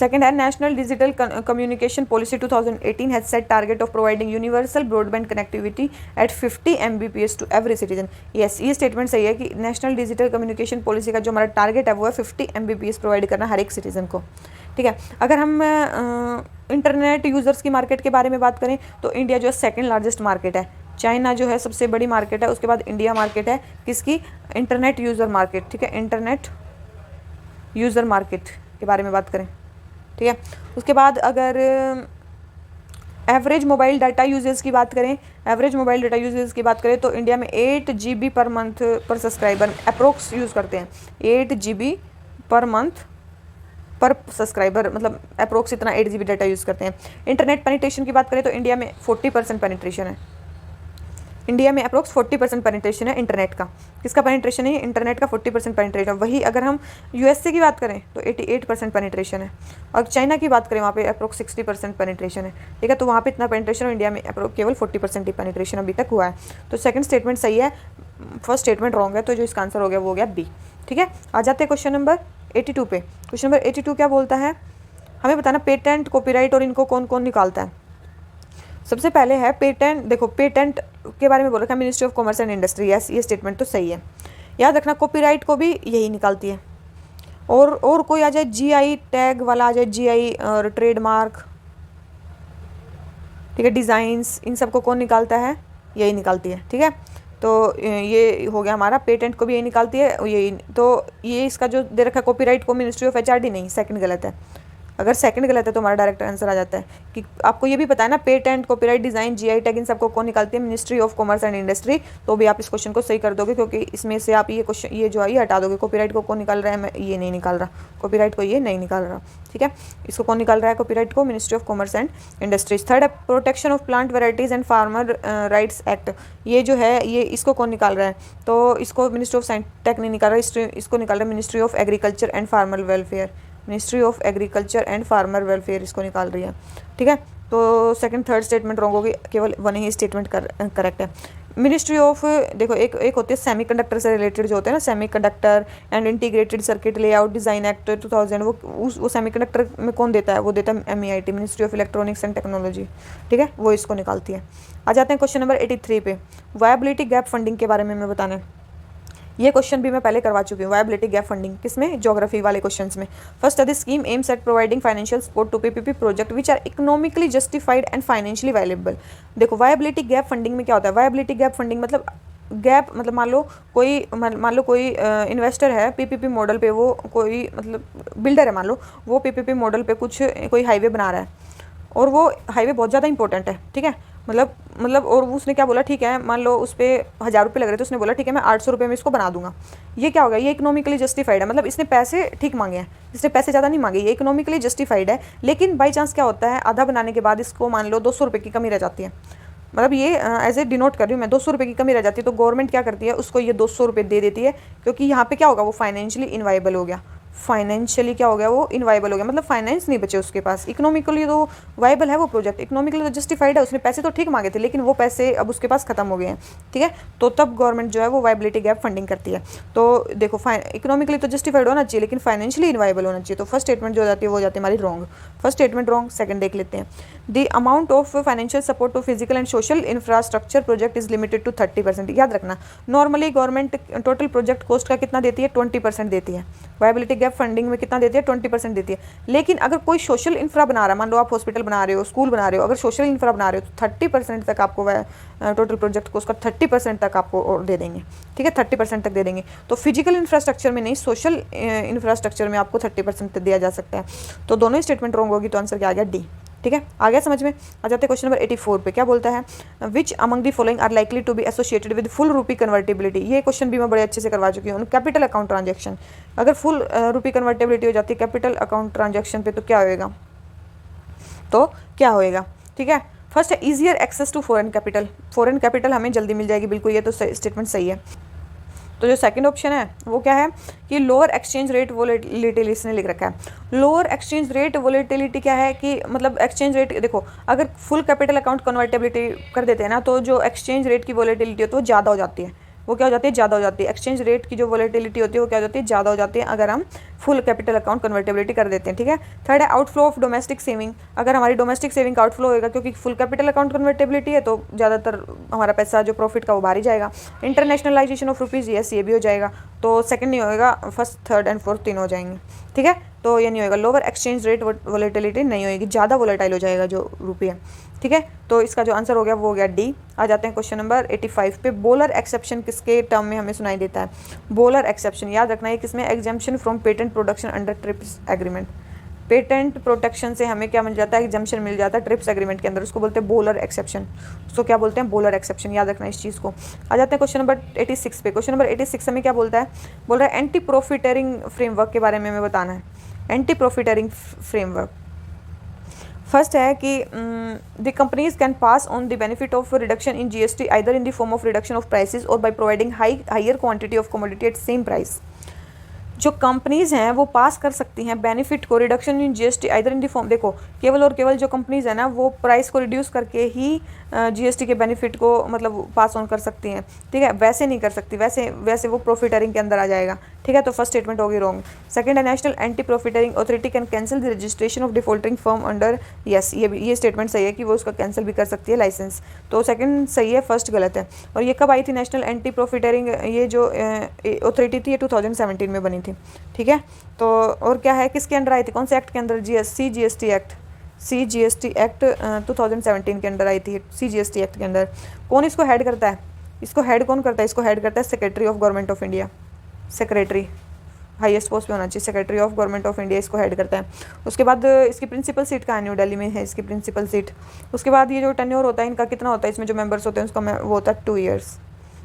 सेकंड है national digital communication policy 2018 has set target of providing universal broadband connectivity at 50 Mbps to every citizen. Yes, ये स्टेटमेंट सही है कि नेशनल डिजिटल कम्युनिकेशन पॉलिसी का जो हमारा टारगेट है वो है 50 Mbps प्रोवाइड करना हर एक सिटीजन को। ठीक है, अगर हम इंटरनेट यूज़र्स की मार्केट के बारे में बात करें तो इंडिया जो है सेकेंड लार्जेस्ट मार्केट है, चाइना जो है सबसे बड़ी मार्केट है, उसके बाद इंडिया मार्केट है किसकी, इंटरनेट यूज़र मार्केट। ठीक है, इंटरनेट यूज़र मार्केट के बारे में बात करें। ठीक है, उसके बाद अगर एवरेज मोबाइल डाटा यूजेस की बात करें, एवरेज मोबाइल डाटा यूजेस की बात करें तो इंडिया में 8 GB पर मंथ पर सब्सक्राइबर अप्रोक्स यूज़ करते हैं। 8 GB पर मंथ पर सब्सक्राइबर, मतलब अप्रोक्स इतना 8 GB डाटा यूज़ करते हैं। इंटरनेट पेनिट्रेशन की बात करें तो इंडिया में 40% पेनिट्रेशन है। इंडिया में अप्रोक्स 40% पेनिट्रेशन है इंटरनेट का। किसका पेनिट्रेशन है? इंटरनेट का 40% पेनिट्रेशन। वही अगर हम यूएसए की बात करें तो 88% पेनिट्रेशन है, और चाइना की बात करें वहाँ पे अप्रोक्स 60% पेनिट्रेशन है। ठीक है, तो वहाँ पे इतना पेनिट्रेशन और इंडिया में अप्रोक्स केवल 40% ही पेनिट्रेशन अभी तक हुआ है। तो सेकंड स्टेटमेंट सही है, फर्स्ट स्टेटमेंट रॉन्ग है, तो जो इसका आंसर हो गया वो हो गया बी। ठीक है, आ जाते हैं क्वेश्चन नंबर 82 पे। क्वेश्चन नंबर 82 क्या बोलता है, हमें बताना पेटेंट, कॉपीराइट और इनको कौन कौन निकालता है। सबसे पहले है पेटेंट। देखो, पेटेंट के बारे में बोल रखा है ministry of commerce and industry. Yes, ये स्टेटमेंट तो सही है। याद रखना कॉपीराइट को भी यही निकालती है। और कोई आ जाए जीआई टैग वाला आ जाए, जीआई और ट्रेडमार्क, ठीक है, डिज़ाइंस, इन सबको कौन निकालता है? यही निकालती है। ठीक है, तो ये हो गया हमारा, पेटेंट को भी यही निकालती है यही। तो ये इसका जो दे रखा है कॉपीराइट को मिनिस्ट्री ऑफ एचआरडी, नहीं, सेकंड गलत है। अगर सेकंड गलत है तो हमारा डायरेक्ट आंसर आ जाता है कि आपको ये भी पता है ना, patent, copyright, design, GI tag, इन सबको कौन निकालती है? Ministry of commerce and industry. तो भी आप इस क्वेश्चन को सही कर दोगे, क्योंकि इसमें से आप ये क्वेश्चन, ये जो है ये हटा दोगे। कॉपीराइट को कौन निकाल रहा है? मैं ये नहीं निकाल रहा, कॉपीराइट को ये नहीं निकाल रहा। ठीक है, इसको कौन निकाल रहा है? कॉपीराइट को ministry of commerce and industries. Third है protection of plant varieties and farmer rights act. ये जो है ये इसको कौन निकाल रहा है? तो इसको मिनिस्ट्री ऑफ साइंस टेक नहीं निकाल रहा, इसको निकाल रहा है ministry of agriculture and farmer welfare. Ministry of agriculture and farmer welfare इसको निकाल रही है। ठीक है, तो सेकंड थर्ड स्टेटमेंट रॉन्ग होगी, केवल वन ही स्टेटमेंट करेक्ट है। मिनिस्ट्री ऑफ, देखो एक होती है सेमीकंडक्टर से रिलेटेड जो होते हैं ना, semiconductor and integrated circuit layout design act 2000, वो सेमीकंडक्टर में कौन देता है? वो देता है MEIT, ministry of electronics and technology. ठीक है, वो इसको निकालती है। आ जाते हैं क्वेश्चन नंबर 83 पे। वायबिलिटी गैप फंडिंग के बारे में मैं बताना है। ये क्वेश्चन भी मैं पहले करवा चुकी हूँ, वायबिलिटी गैप फंडिंग, किसमें? ज्योग्राफी वाले क्वेश्चंस में। First the scheme aims at providing financial support to PPP project which are economically justified and financially viable. देखो, वायबिलिटी गैप फंडिंग में क्या होता है? वायबिलिटी गैप फंडिंग मतलब गैप, मतलब मान लो कोई इन्वेस्टर है PPP मॉडल पे, वो कोई मतलब बिल्डर है, मान लो वो PPP मॉडल पे कुछ कोई हाईवे बना रहा है, और वो हाईवे बहुत ज़्यादा इंपॉर्टेंट है। ठीक है, मतलब और उसने क्या बोला, ठीक है, मान लो उस पर 1000 रुपये लग रहे थे, उसने बोला ठीक है मैं 800 रुपये में इसको बना दूंगा। ये क्या होगा? ये इकोनॉमिकली जस्टिफाइड है, मतलब इसने पैसे ठीक मांगे हैं, इसने पैसे ज़्यादा नहीं मांगे, ये इकोनॉमिकली जस्टिफाइड है। लेकिन बाई चांस क्या होता है, आधा बनाने के बाद इसको मान लो 200 रुपये की कमी रह जाती है, मतलब ये एज ए डिनोट कर रही हूँ मैं, 200 रुपये की कमी रह जाती है, तो गवर्नमेंट क्या करती है, उसको ये 200 रुपये दे देती है, क्योंकि यहाँ पे क्या होगा, वो फाइनेंशियली इनवाइबल हो गया। फाइनेंशियली क्या हो गया? वो इनवाइबल हो गया, मतलब फाइनेंस नहीं बचे उसके पास। इकोनॉमिकली तो वाइबल है वो प्रोजेक्ट, इकोनॉमिकली तो जस्टिफाइड है, उसने पैसे तो ठीक मांगे थे, लेकिन वो पैसे अब उसके पास खत्म हो गए हैं। ठीक है, तो तब गवर्नमेंट जो है वो वाइबिलिटी गैप फंडिंग करती है। तो देखो, इकोनॉमिकली तो जस्टिफाइड होना चाहिए, लेकिन फाइनेंशियली इनवाइबल होना चाहिए। तो फर्स्ट स्टेटमेंट जो हो जाती है वो हो जाती है हमारी wrong. First statement wrong, second देख लेते हैं। The amount of financial support to physical and social infrastructure project is limited to 30%। याद रखना, normally government total project cost का कितना देती है? 20% देती है। वायबिलिटी गैप फंडिंग में कितना देती है? 20% देती है। लेकिन अगर कोई सोशल इंफ्रा बना रहा है, मान लो आप हॉस्पिटल बना रहे हो, स्कूल बना रहे हो, अगर सोशल इंफ्रा बना रहे हो तो 30% तक आपको टोटल प्रोजेक्ट को उसका 30% तक आपको और दे देंगे। ठीक है, 30% तक दे देंगे। तो फिजिकल इंफ्रास्ट्रक्चर में नहीं, सोशल इंफ्रास्ट्रक्चर में आपको 30% तक दिया जा सकता है। तो दोनों ही स्टेटमेंट रॉन्ग होगी, तो आंसर क्या आ गया? डी। ठीक है, आ गया समझ में। आ जाते हैं क्वेश्चन नंबर 84 पे। क्या बोलता है? Which among the following are likely to be associated with full rupee convertibility. ये क्वेश्चन भी मैं बड़े अच्छे से करवा चुकी हूँ। कैपिटल अकाउंट ट्रांजैक्शन, अगर फुल रूपी कन्वर्टेबिलिटी हो जाती है कैपिटल अकाउंट ट्रांजैक्शन पे, तो क्या होएगा? ठीक है, फर्स्ट है easier access to foreign capital. Foreign capital हमें जल्दी मिल जाएगी, बिल्कुल, ये तो स्टेटमेंट सही है। तो जो सेकंड ऑप्शन है वो क्या है कि लोअर एक्सचेंज रेट वोलेटिलिटी, इसने लिख रखा है। लोअर एक्सचेंज रेट वोलेटिलिटी क्या है कि मतलब एक्सचेंज रेट, देखो अगर फुल कैपिटल अकाउंट कन्वर्टेबिलिटी कर देते हैं ना, तो जो एक्सचेंज रेट की वोलेटिलिटी होती है वो ज़्यादा हो जाती है, वो क्या हो जाती है, ज़्यादा हो जाती है। एक्सचेंज रेट की जो वॉलेटिलिटी होती है वो क्या हो जाती है, ज़्यादा हो जाती है अगर हम फुल कैपिटल अकाउंट कन्वर्टेबिलिटी कर देते हैं, ठीक है। थर्ड है आउटफ्लो ऑफ डोमेस्टिक सेविंग, अगर हमारी डोमेस्टिक सेविंग का आउटफ्लो होएगा क्योंकि फुल कैपिटल अकाउंट कन्वर्टेबिलिटी है तो ज़्यादातर हमारा पैसा जो प्रॉफिट का वो बाहर ही जाएगा। इंटरनेशनलाइजेशन ऑफ रुपीज़, यस ये भी हो जाएगा, तो सेकंड नहीं होएगा, फर्स्ट थर्ड एंड फोर्थ तीन हो जाएंगे, ठीक है। तो ये नहीं होएगा। लोअर एक्सचेंज रेट वॉलेटिलिटी नहीं होएगी, ज़्यादा वोलेटाइल हो जाएगा जो रुपया, ठीक है। तो इसका जो आंसर हो गया वो हो गया डी। आ जाते हैं क्वेश्चन नंबर 85 पे। बोलर एक्सेप्शन किसके टर्म में हमें सुनाई देता है? बोलर एक्सेप्शन याद रखना है किसमें, exemption from patent protection under trips agreement. Patent protection से हमें क्या मिल जाता है, एग्जाम्पशन मिल जाता है ट्रिप्स एग्रीमेंट के अंदर, उसको बोलते हैं बोलर एक्सेप्शन। उसको क्या बोलते हैं, बोलर एक्सेप्शन, याद रखना इस चीज़ को। आ जाते हैं क्वेश्चन नंबर 86 पे। क्वेश्चन नंबर 86 हमें क्या बोलता है, बोल रहा है एंटी प्रॉफिटरिंग फ्रेमवर्क के बारे में हमें बताना है। एंटी प्रॉफिटरिंग फ्रेमवर्क फर्स्ट है कि the companies can pass on the benefit of reduction in GST either in the form of reduction of prices और by providing higher quantity of commodity at same price. जो companies हैं वो pass कर सकती हैं benefit को, reduction in GST either in the form, देखो केवल और केवल जो कंपनीज है ना वो प्राइस को रिड्यूस करके ही जीएसटी के बेनिफिट को मतलब पास ऑन कर सकती हैं, ठीक है। वैसे नहीं कर सकती, वैसे वो प्रॉफिटरिंग के अंदर आ जाएगा, ठीक है। तो फर्स्ट स्टेटमेंट होगी रॉन्ग। सेकंड है national anti profiteering authority can cancel the registration of defaulting firm under, yes ये स्टेटमेंट सही है कि वो उसका कैंसिल भी कर सकती है लाइसेंस, तो सेकंड सही है, फर्स्ट गलत है। और ये कब आई थी नेशनल एंटी प्रॉफिटरिंग, ये जो अथॉरिटी थी ये 2017 में बनी थी, ठीक है। तो और क्या है, किसके अंडर आई थी, कौन से एक्ट के अंदर, जीएसटी एक्ट 2017 के अंदर आई थी, सीजीएसटी एक्ट के अंदर। कौन इसको हेड करता है, इसको हेड कौन करता है, इसको हेड करता है secretary of government of India. Secretary highest post पे होना चाहिए, secretary of government of India इसको हेड करता है। उसके बाद इसकी प्रिंसिपल सीट कहाँ, न्यू दिल्ली में है इसकी प्रिंसिपल सीट। उसके बाद ये जो टेन्योर होता है इनका कितना होता है, इसमें जो मेंबर्स होते हैं उसका वो होता है 2 ईयर्स।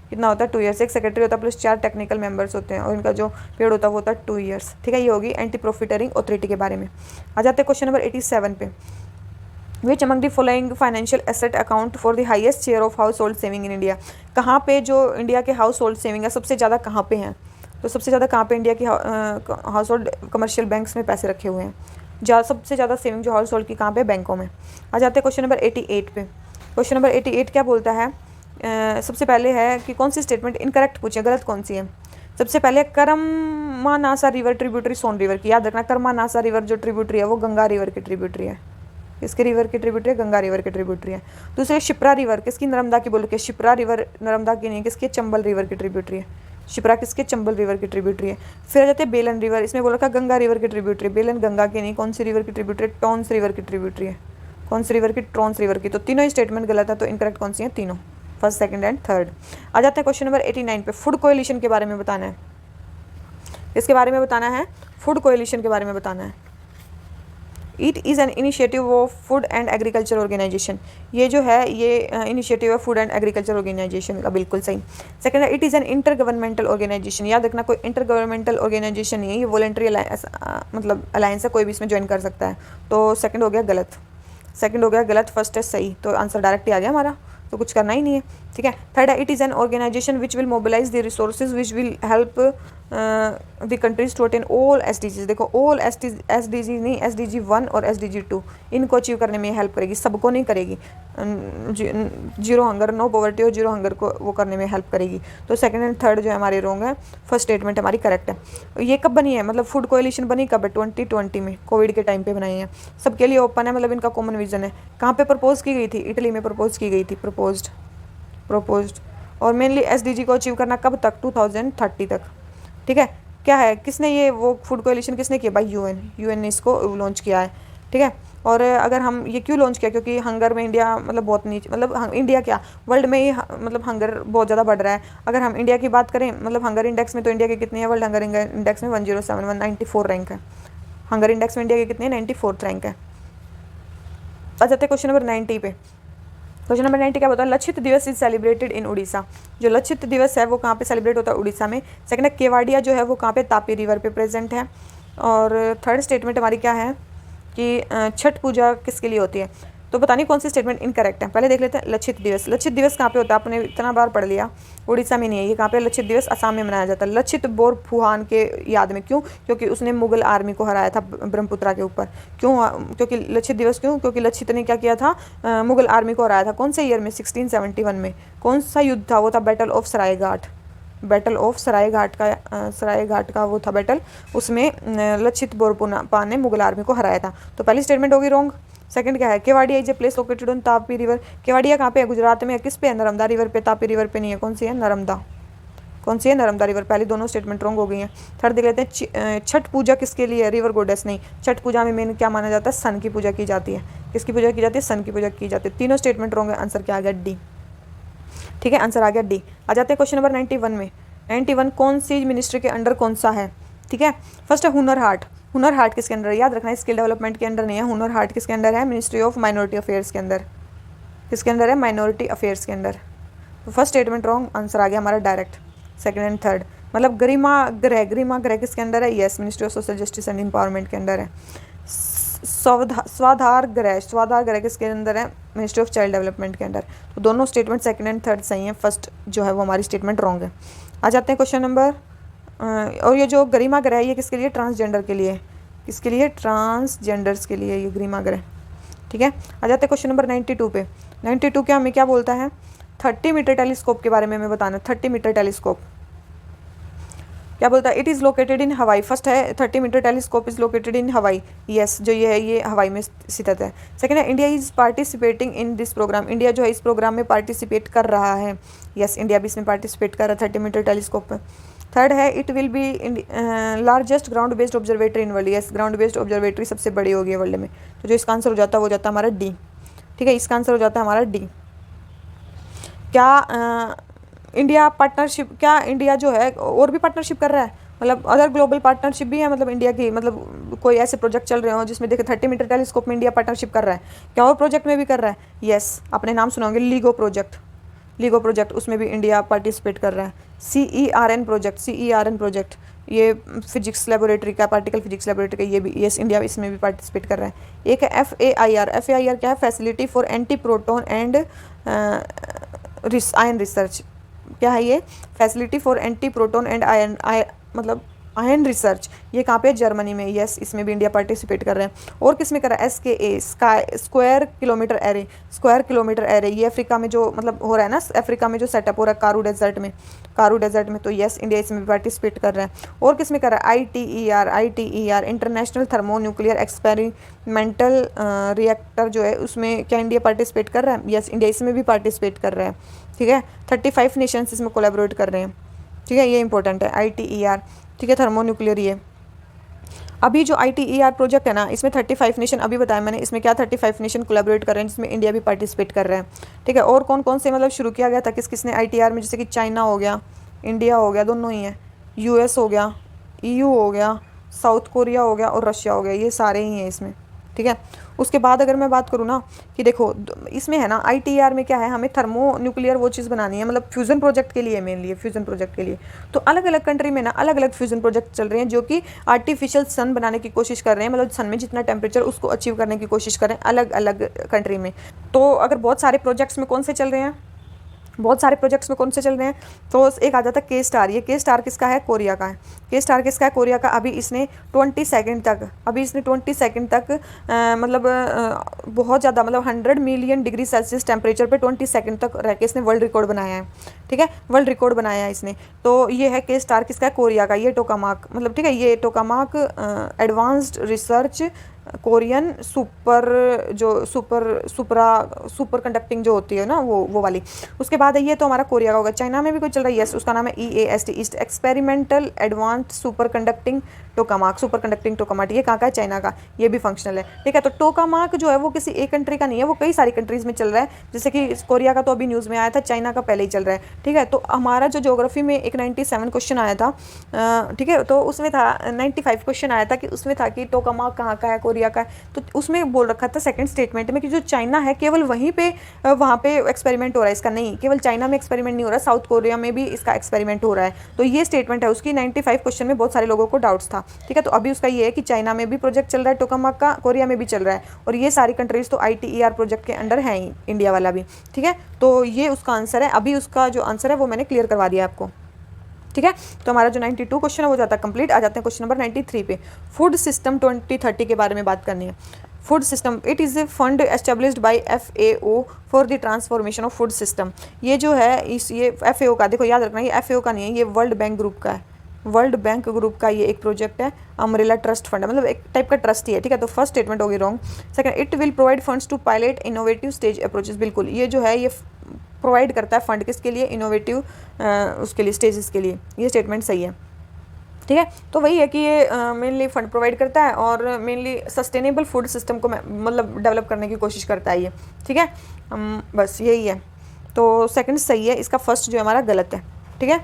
कितना होता है, 2 ईयर्स। एक सेक्रेटरी होता है प्लस 4 टेक्निकल मेंबर्स होते हैं और इनका जो पीरियड होता है वो होता है 2 ईयर्स, ठीक है। ये होगी एंटी प्रॉफिटरिंग अथॉरिटी के बारे में। आ जाते हैं क्वेश्चन नंबर 87 पे। विच among the following financial asset account for the highest share of house hold saving in India. कहाँ पे जो इंडिया के हाउस होल्ड सेविंग है सबसे ज़्यादा कहाँ पे हैं, तो सबसे ज़्यादा कहाँ पे इंडिया की हाउस होल्ड कमर्शियल बैंक्स में पैसे रखे हुए हैं, सबसे ज़्यादा सेविंग जो हाउस होल्ड की कहाँ पे, बैंकों में। आ जाते हैं क्वेश्चन नंबर 88 पे। क्वेश्चन नंबर 88 क्या बोलता है, सबसे पहले है कि कौन सी स्टेटमेंट इनकरेक्ट पूछे, गलत कौन सी है। सबसे पहले करमानासा रिवर ट्रिब्यूटरी सोन रिवर की, याद रखना करमानासा रिवर जो ट्रिब्यूटरी है वो गंगा रिवर की ट्रिब्यूटरी है, किसके रिवर की ट्रिब्यूटरी है, गंगा रिवर की ट्रिब्यूटरी है। दूसरे शिप्रा रिवर किसकी, नर्मदा की, बोल के शिप्रा रिवर नर्मदा की नहीं, किसकी, चंबल रिवर की ट्रिब्यूटरी है। शिप्रा किसके, चंबल रिवर की ट्रिब्यूटरी है। फिर आ जाते हैं बेलन रिवर, इसमें बोल रखा गंगा रिवर की ट्रिब्यूटरी, बेलन गंगा की नहीं, कौन सी रिवर की ट्रिब्यूटरी, टॉन्स रिवर की ट्रिब्यूटरी है, कौन सी रिवर की, ट्रॉन्स रिवर की। तो तीनों ही स्टेटमेंट गलत है, तो इनकरेक्ट कौन सी है, तीनों, फर्स्ट सेकंड एंड थर्ड। आ जाते हैं क्वेश्चन नंबर 89 पे। फूड कोएलिशन के बारे में बताना है, इसके बारे में बताना है, फूड कोएलिशन के बारे में बताना है। It is an initiative of food and agriculture organisation, ये जो है ये इनिशिएटिव है फूड एंड एग्रीकल्चर ऑर्गेनाइजेशन का, बिल्कुल सही। सेकंड है it is an intergovernmental organisation, याद रखना कोई इंटर गवर्नमेंटल ऑर्गेनाइजेशन नहीं है, ये वॉलंटरी मतलब अलायंस है, कोई भी इसमें ज्वाइन कर सकता है, तो सेकंड हो गया गलत, सेकंड हो गया गलत, फर्स्ट है सही, तो आंसर डायरेक्ट ही आ गया हमारा, तो कुछ करना ही नहीं है, ठीक है। थर्ड है it is an organisation which will mobilise the resources which will help the countries to attain all SDGs, देखो ऑल SDG नहीं, SDG 1 और SDG 2 इनको अचीव करने में हेल्प करेगी, सबको नहीं करेगी, जीरो हंगर, नो पॉवर्टी और जीरो हंगर को वो करने में हेल्प करेगी। तो सेकंड एंड थर्ड जो है हमारे रॉन्ग है, फर्स्ट स्टेटमेंट हमारी करेक्ट है। ये कब बनी है, मतलब फूड कोएलिशन बनी कब है, 2020 में, कोविड के टाइम पे बनाई है, सबके लिए ओपन है, मतलब इनका कॉमन विजन है। कहाँ पे प्रपोज की गई थी, इटली में प्रपोज की गई थी, प्रपोज्ड और मेनली SDG को अचीव करना कब तक, 2030 तक, ठीक है। क्या है, किसने ये वो फूड कोएलिशन किसने किया, भाई यूएन ने इसको लॉन्च किया है, ठीक है। और अगर हम ये क्यों लॉन्च किया, क्योंकि हंगर में इंडिया मतलब बहुत नीचे, मतलब इंडिया क्या वर्ल्ड में ही मतलब हंगर बहुत ज़्यादा बढ़ रहा है। अगर हम इंडिया की बात करें, मतलब हंगर इंडेक्स में तो इंडिया के कितनी है, वर्ल्ड हंगर इंडेक्स में 107 194 रैंक है, हंगर इंडेक्स में इंडिया के कितने, 94th रैंक है। आ जाते हैं क्वेश्चन नंबर 90 पे। क्वेश्चन नंबर 90 क्या होता है, लक्षित दिवस इज सेलिब्रेटेड इन उड़ीसा, जो लक्षित दिवस है वो कहाँ पे सेलिब्रेट होता है, उड़ीसा में। सेकंड है केवाड़िया जो है वो कहाँ पे, तापी रिवर पे प्रेजेंट है। और थर्ड स्टेटमेंट हमारी क्या है कि छठ पूजा किसके लिए होती है, तो पता नहीं कौन सी स्टेटमेंट इनकरेक्ट है। पहले देख लेते हैं लक्षित दिवस, लक्षित दिवस कहाँ पे होता है, आपने इतना बार पढ़ लिया, उड़ीसा में नहीं है ये, कहाँ पे, लक्षित दिवस असम में मनाया जाता है, लक्षित बोरफुहान के याद में। क्यों, क्योंकि उसने मुगल आर्मी को हराया था ब्रह्मपुत्रा के ऊपर। क्यों, क्योंकि लक्षित दिवस क्यों, क्योंकि लक्षित ने क्या किया था, मुगल आर्मी को हराया था, कौन से ईयर में, 1671 में। कौन सा युद्ध था, वो था battle of Saraighat, battle of Sarai Ghat का वो था बैटल, उसमें लक्षित बोरपुपा ने मुगल आर्मी को हराया था। तो पहली स्टेटमेंट होगी रॉन्ग। सेकंड क्या है, Kevadia is a place located on Tapi river. Kevadia कहाँ पे है, गुजरात में है। किस पे है, नर्मदा रिवर पे, तापी रिवर पे नहीं है। कौन सी है, नर्मदा। कौन सी है, नर्मदा रिवर। पहली दोनों स्टेटमेंट रॉन्ग हो गई हैं। थर्ड देख लेते हैं, छठ पूजा किसके लिए है, रिवर गोडेस नहीं। छठ पूजा में मेन क्या माना जाता है, सन की पूजा की जाती है। किसकी पूजा की जाती है, सन की पूजा की जाती है। तीनों स्टेटमेंट रॉन्ग है, आंसर क्या आ गया, डी। ठीक है, आंसर आ गया डी। आ जाते हैं क्वेश्चन नंबर 91 में। 91 कौन सी मिनिस्ट्री के अंडर कौन सा है। ठीक है, फर्स्ट है हुनर हाट। हुनर हाट किसके अंडर है, याद रखना है, स्किल डेवलपमेंट के अंडर नहीं है। हुनर हाट किसके अंडर है, मिनिस्ट्री ऑफ माइनॉरिटी अफेयर्स के अंदर। किसके अंदर है, माइनॉरिटी अफेयर्स के अंदर। तो फर्स्ट स्टेटमेंट रॉन्ग, आंसर आ गया हमारा डायरेक्ट। सेकंड एंड थर्ड, मतलब गरिमा ग्रह किसके अंदर है, yes, ministry of social justice and empowerment के अंदर है। स्वाधार ग्रह किसके अंदर है, मिनिस्ट्री ऑफ चाइल्ड डेवलपमेंट के अंदर। तो दोनों स्टेटमेंट सेकंड एंड थर्ड सही है, फर्स्ट जो है वो हमारी स्टेटमेंट रॉन्ग है। आ जाते हैं क्वेश्चन नंबर, और ये जो गरिमा ग्रह है ये किसके लिए, ट्रांसजेंडर के लिए। किसके लिए, ट्रांसजेंडर्स के लिए ये गरिमा ग्रह। ठीक है, आ जाते हैं क्वेश्चन नंबर 92 पे। 92 क्या हमें क्या बोलता है, 30 मीटर टेलीस्कोप के बारे में हमें बताना। 30 मीटर टेलीस्कोप क्या बोलता है, इट इज़ लोकेटेड इन हवाई। फर्स्ट है 30 metre telescope is located in Hawaii, yes, जो ये है ये हवाई में स्थित है। सेकंड है India is participating in this programme. India जो है इस प्रोग्राम में पार्टिसिपेट कर रहा है, यस, इंडिया भी इसमें पार्टिसिपेट कर रहा है 30 मीटर टेलीस्कोप पे। थर्ड है it will be largest ground based observatory in world, yes, ground based observatory सबसे बड़ी होगी वर्ल्ड में। तो जो इसका आंसर हो जाता है वो जाता है हमारा डी। ठीक है, इसका आंसर हो जाता है हमारा डी। क्या इंडिया पार्टनरशिप, क्या इंडिया जो है और भी पार्टनरशिप कर रहा है, मतलब अदर ग्लोबल पार्टनरशिप भी है, मतलब इंडिया की, मतलब कोई ऐसे प्रोजेक्ट चल रहे हो जिसमें देखे 30 मीटर टेलीस्कोप में इंडिया पार्टनरशिप कर रहा है, क्या और प्रोजेक्ट में भी कर रहा है, यस, आपने नाम सुना होंगे लीगो प्रोजेक्ट, उसमें भी इंडिया पार्टिसिपेट कर रहा है। CERN प्रोजेक्ट, ये फिजिक्स लेबोरेटरी का, पार्टिकल फिजिक्स लेबोरेटरी का, ये भी, यस, इंडिया इसमें भी पार्टिसिपेट कर रहा है। एक है FAIR क्या है, facility for anti proton and ion research. क्या है ये, facility for anti proton and ion, मतलब आयन रिसर्च, ये कहाँ पे, जर्मनी में, यस, इसमें भी इंडिया पार्टिसिपेट कर रहे हैं। और किस में कर रहा है, SKA स्क्वायर किलोमीटर एरे, ये अफ्रीका में जो मतलब हो रहा है ना, अफ्रीका में जो सेटअप हो रहा है कारू डेजर्ट में, तो यस, इंडिया इसमें भी पार्टिसिपेट कर रहा है। और किस में कर रहा है, ITER international thermo nuclear experimental reactor जो है उसमें क्या इंडिया पार्टिसिपेट कर रहा है, यस, इंडिया इसमें भी पार्टिसिपेट कर रहा है। ठीक है, 35 नेशंस इसमें कोलैबोरेट कर रहे हैं। ठीक है, ये इंपॉर्टेंट है ITER। ठीक है, थर्मो न्यूक्लियर, ये अभी जो ITER प्रोजेक्ट है ना, इसमें 35 नेशन, अभी बताया मैंने, इसमें क्या 35 नेशन कोलैबोरेट कर रहे हैं, जिसमें इंडिया भी पार्टिसिपेट कर रहे हैं। ठीक है, और कौन कौन से मतलब शुरू किया गया था, किसने ITER में, जैसे कि चाइना हो गया, इंडिया हो गया, दोनों ही है, US हो गया, EU हो गया, साउथ कोरिया हो गया और रशिया हो गया, ये सारे ही हैं इसमें। ठीक है, उसके बाद अगर मैं बात करूँ ना कि देखो इसमें है ना ITER में क्या है, हमें थर्मो न्यूक्लियर वो चीज़ बनानी है, मतलब फ्यूज़न प्रोजेक्ट के लिए, मेनली फ्यूज़न प्रोजेक्ट के लिए। तो अलग अलग कंट्री में ना अलग अलग फ्यूज़न प्रोजेक्ट चल रहे हैं, जो कि आर्टिफिशियल सन बनाने की कोशिश कर रहे हैं, मतलब सन में जितना टेम्परेचर उसको अचीव करने की कोशिश कर रहे हैं अलग अलग कंट्री में। तो अगर बहुत सारे प्रोजेक्ट्स में कौन से चल रहे हैं, बहुत सारे प्रोजेक्ट्स में कौन से चल रहे हैं, तो एक आ जाता है K-STAR। ये K-STAR किसका है, कोरिया का है। K-STAR किसका है, कोरिया का। अभी इसने 20 सेकंड तक मतलब बहुत ज़्यादा, मतलब 100 मिलियन डिग्री सेल्सियस टेम्परेचर पे 20 सेकंड तक रह के इसने वर्ल्ड रिकॉर्ड बनाया है। ठीक है, वर्ल्ड रिकॉर्ड बनाया है इसने। तो ये है K-STAR किसका है, कोरिया का। ये टोकामाक, मतलब ठीक है, ये tokamak advanced research Korean superconducting जो होती है ना, वो वाली। उसके बाद है ये, तो हमारा कोरिया का होगा। चाइना में भी कोई चल रहा है, यस, उसका नाम है EAST, EAST experimental advanced superconducting tokamak. ये कहाँ का है, चाइना का, ये भी फंक्शनल है। ठीक है, तो टोकामाक जो है वो किसी एक कंट्री का नहीं है, वो कई सारी कंट्रीज़ में चल रहा है, जैसे कि कोरिया का तो अभी न्यूज़ में आया था, चाइना का पहले ही चल रहा है। ठीक है, तो हमारा जो ज्योग्राफी में एक 97 क्वेश्चन आया था, ठीक है, तो उसमें था 95 क्वेश्चन आया था, कि उसमें था कि टोकामाक कहाँ का है, कोरिया का है। तो उसमें बोल रखा था सेकंड स्टेटमेंट में कि जो चाइना है केवल वहीं पे वहाँ पे एक्सपेरिमेंट हो रहा है इसका, नहीं, केवल चाइना में एक्सपेरिमेंट नहीं हो रहा, साउथ कोरिया में भी इसका एक्सपेरिमेंट हो रहा है। तो ये स्टेटमेंट है उसकी। 95 क्वेश्चन में बहुत सारे लोगों को डाउट्स था। ठीक है, तो अभी उसका ये है कि चाइना में भी प्रोजेक्ट चल रहा है टोकामाक का, कोरिया में भी चल रहा है, और ये सारी कंट्रीज तो ITER प्रोजेक्ट के अंडर है ही, इंडिया वाला भी। ठीक है, तो ये उसका आंसर है। अभी उसका जो आंसर है वो मैंने क्लियर करवा दिया आपको। ठीक है, तो हमारा जो 92 क्वेश्चन है वो जाता है कंप्लीट। आ जाते हैं क्वेश्चन नंबर 93 पे। फूड सिस्टम 2030 के बारे में बात करनी है। Food system, it is a fund established by FAO for the transformation of food system. ये जो है इस ये FAO का, देखो याद रखना ये FAO का नहीं है, ये वर्ल्ड बैंक ग्रुप का है। वर्ल्ड बैंक ग्रुप का ये एक प्रोजेक्ट है, अम्ब्रेला ट्रस्ट फंड है, मतलब एक टाइप का ट्रस्ट ही है, ठीक है। तो फर्स्ट स्टेटमेंट होगी wrong. Second, it will provide funds to pilot innovative stage approaches, बिल्कुल ये जो है ये प्रोवाइड करता है फंड किसके लिए, इनोवेटिव उसके लिए, स्टेजेस के लिए, ये स्टेटमेंट सही है, ठीक है। तो वही है कि ये मेनली फंड प्रोवाइड करता है और मेनली सस्टेनेबल फूड सिस्टम को मतलब डेवलप करने की कोशिश करता है ये, ठीक है। बस यही है, तो सेकंड सही है, इसका फर्स्ट जो हमारा गलत है, ठीक है।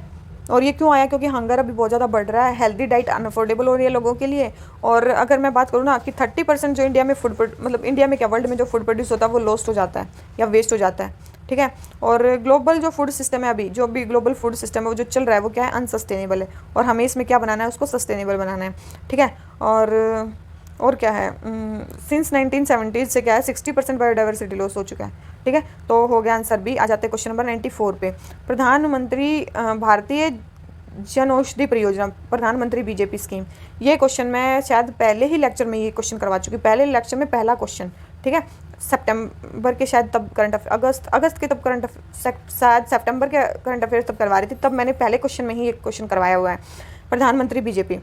और ये क्यों आया, क्योंकि हंगर अभी बहुत ज़्यादा बढ़ रहा है, हेल्दी डाइट अनअफोर्डेबल हो रही है लोगों के लिए। और अगर मैं बात करूँ ना कि 30% जो इंडिया में फूड, मतलब इंडिया में क्या वर्ल्ड में जो फूड प्रोड्यूस होता है वो लॉस्ट हो जाता है या वेस्ट हो जाता है, ठीक है। और ग्लोबल जो फूड सिस्टम है, अभी जो भी ग्लोबल फूड सिस्टम है वो जो चल रहा है वो क्या है, अनसस्टेनेबल है। और हमें इसमें क्या बनाना है, उसको सस्टेनेबल बनाना है, ठीक है। और क्या है, सिंस 1970 से क्या है 60% बायोडाइवर्सिटी लॉस हो चुका है, ठीक है। तो हो गया आंसर बी। आ जाते हैं क्वेश्चन नंबर 94 पे। प्रधानमंत्री भारतीय जन औषधि परियोजना, प्रधानमंत्री बीजेपी स्कीम, ये क्वेश्चन मैं शायद पहले ही लेक्चर में ये क्वेश्चन करवा चुकी, पहले लेक्चर में पहला क्वेश्चन, ठीक है। सितंबर के शायद तब करंट अफेयर, अगस्त के तब करंट शायद सितंबर के करंट अफेयर्स तब करवा रही थी, तब मैंने पहले क्वेश्चन में ही एक क्वेश्चन करवाया हुआ है, प्रधानमंत्री बीजेपी,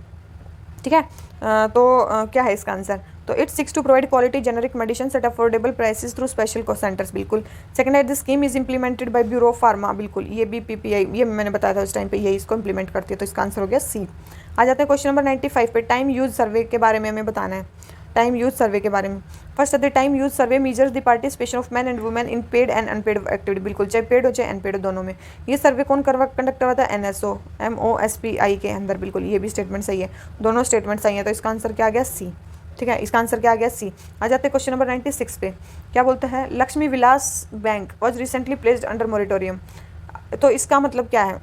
ठीक है। क्या है इसका आंसर, तो it seeks to provide quality generic medicine at affordable prices through special cost centres, बिल्कुल। सेकंड है, this scheme is implemented by bureau of pharma, बिल्कुल ये भी PPI, ये मैंने बताया था उस टाइम पे, ये इसको इंप्लीमेंट करती है, तो इसका आंसर हो गया सी। आ जाते हैं क्वेश्चन नंबर 95 पे। टाइम यूज सर्वे के बारे में हमें बताना है, टाइम यूज सर्वे के बारे में। फर्स्ट है, time use survey measures the participation of man and women in paid and unpaid activity, बिल्कुल चाहे पेड हो चाहे अनपेड हो, दोनों में। ये सर्वे कौन कंडक्ट करवाता है, NSO MOSPI के अंदर, बिल्कुल ये भी स्टेटमेंट सही है, दोनों स्टेटमेंट सही है, तो इसका आंसर क्या आ गया, सी, ठीक है। इसका आंसर क्या आ गया, सी। आ जाते हैं क्वेश्चन नंबर 96 पे। क्या बोलता है, Lakshmi Vilas bank was recently placed under moratorium, तो इसका मतलब क्या है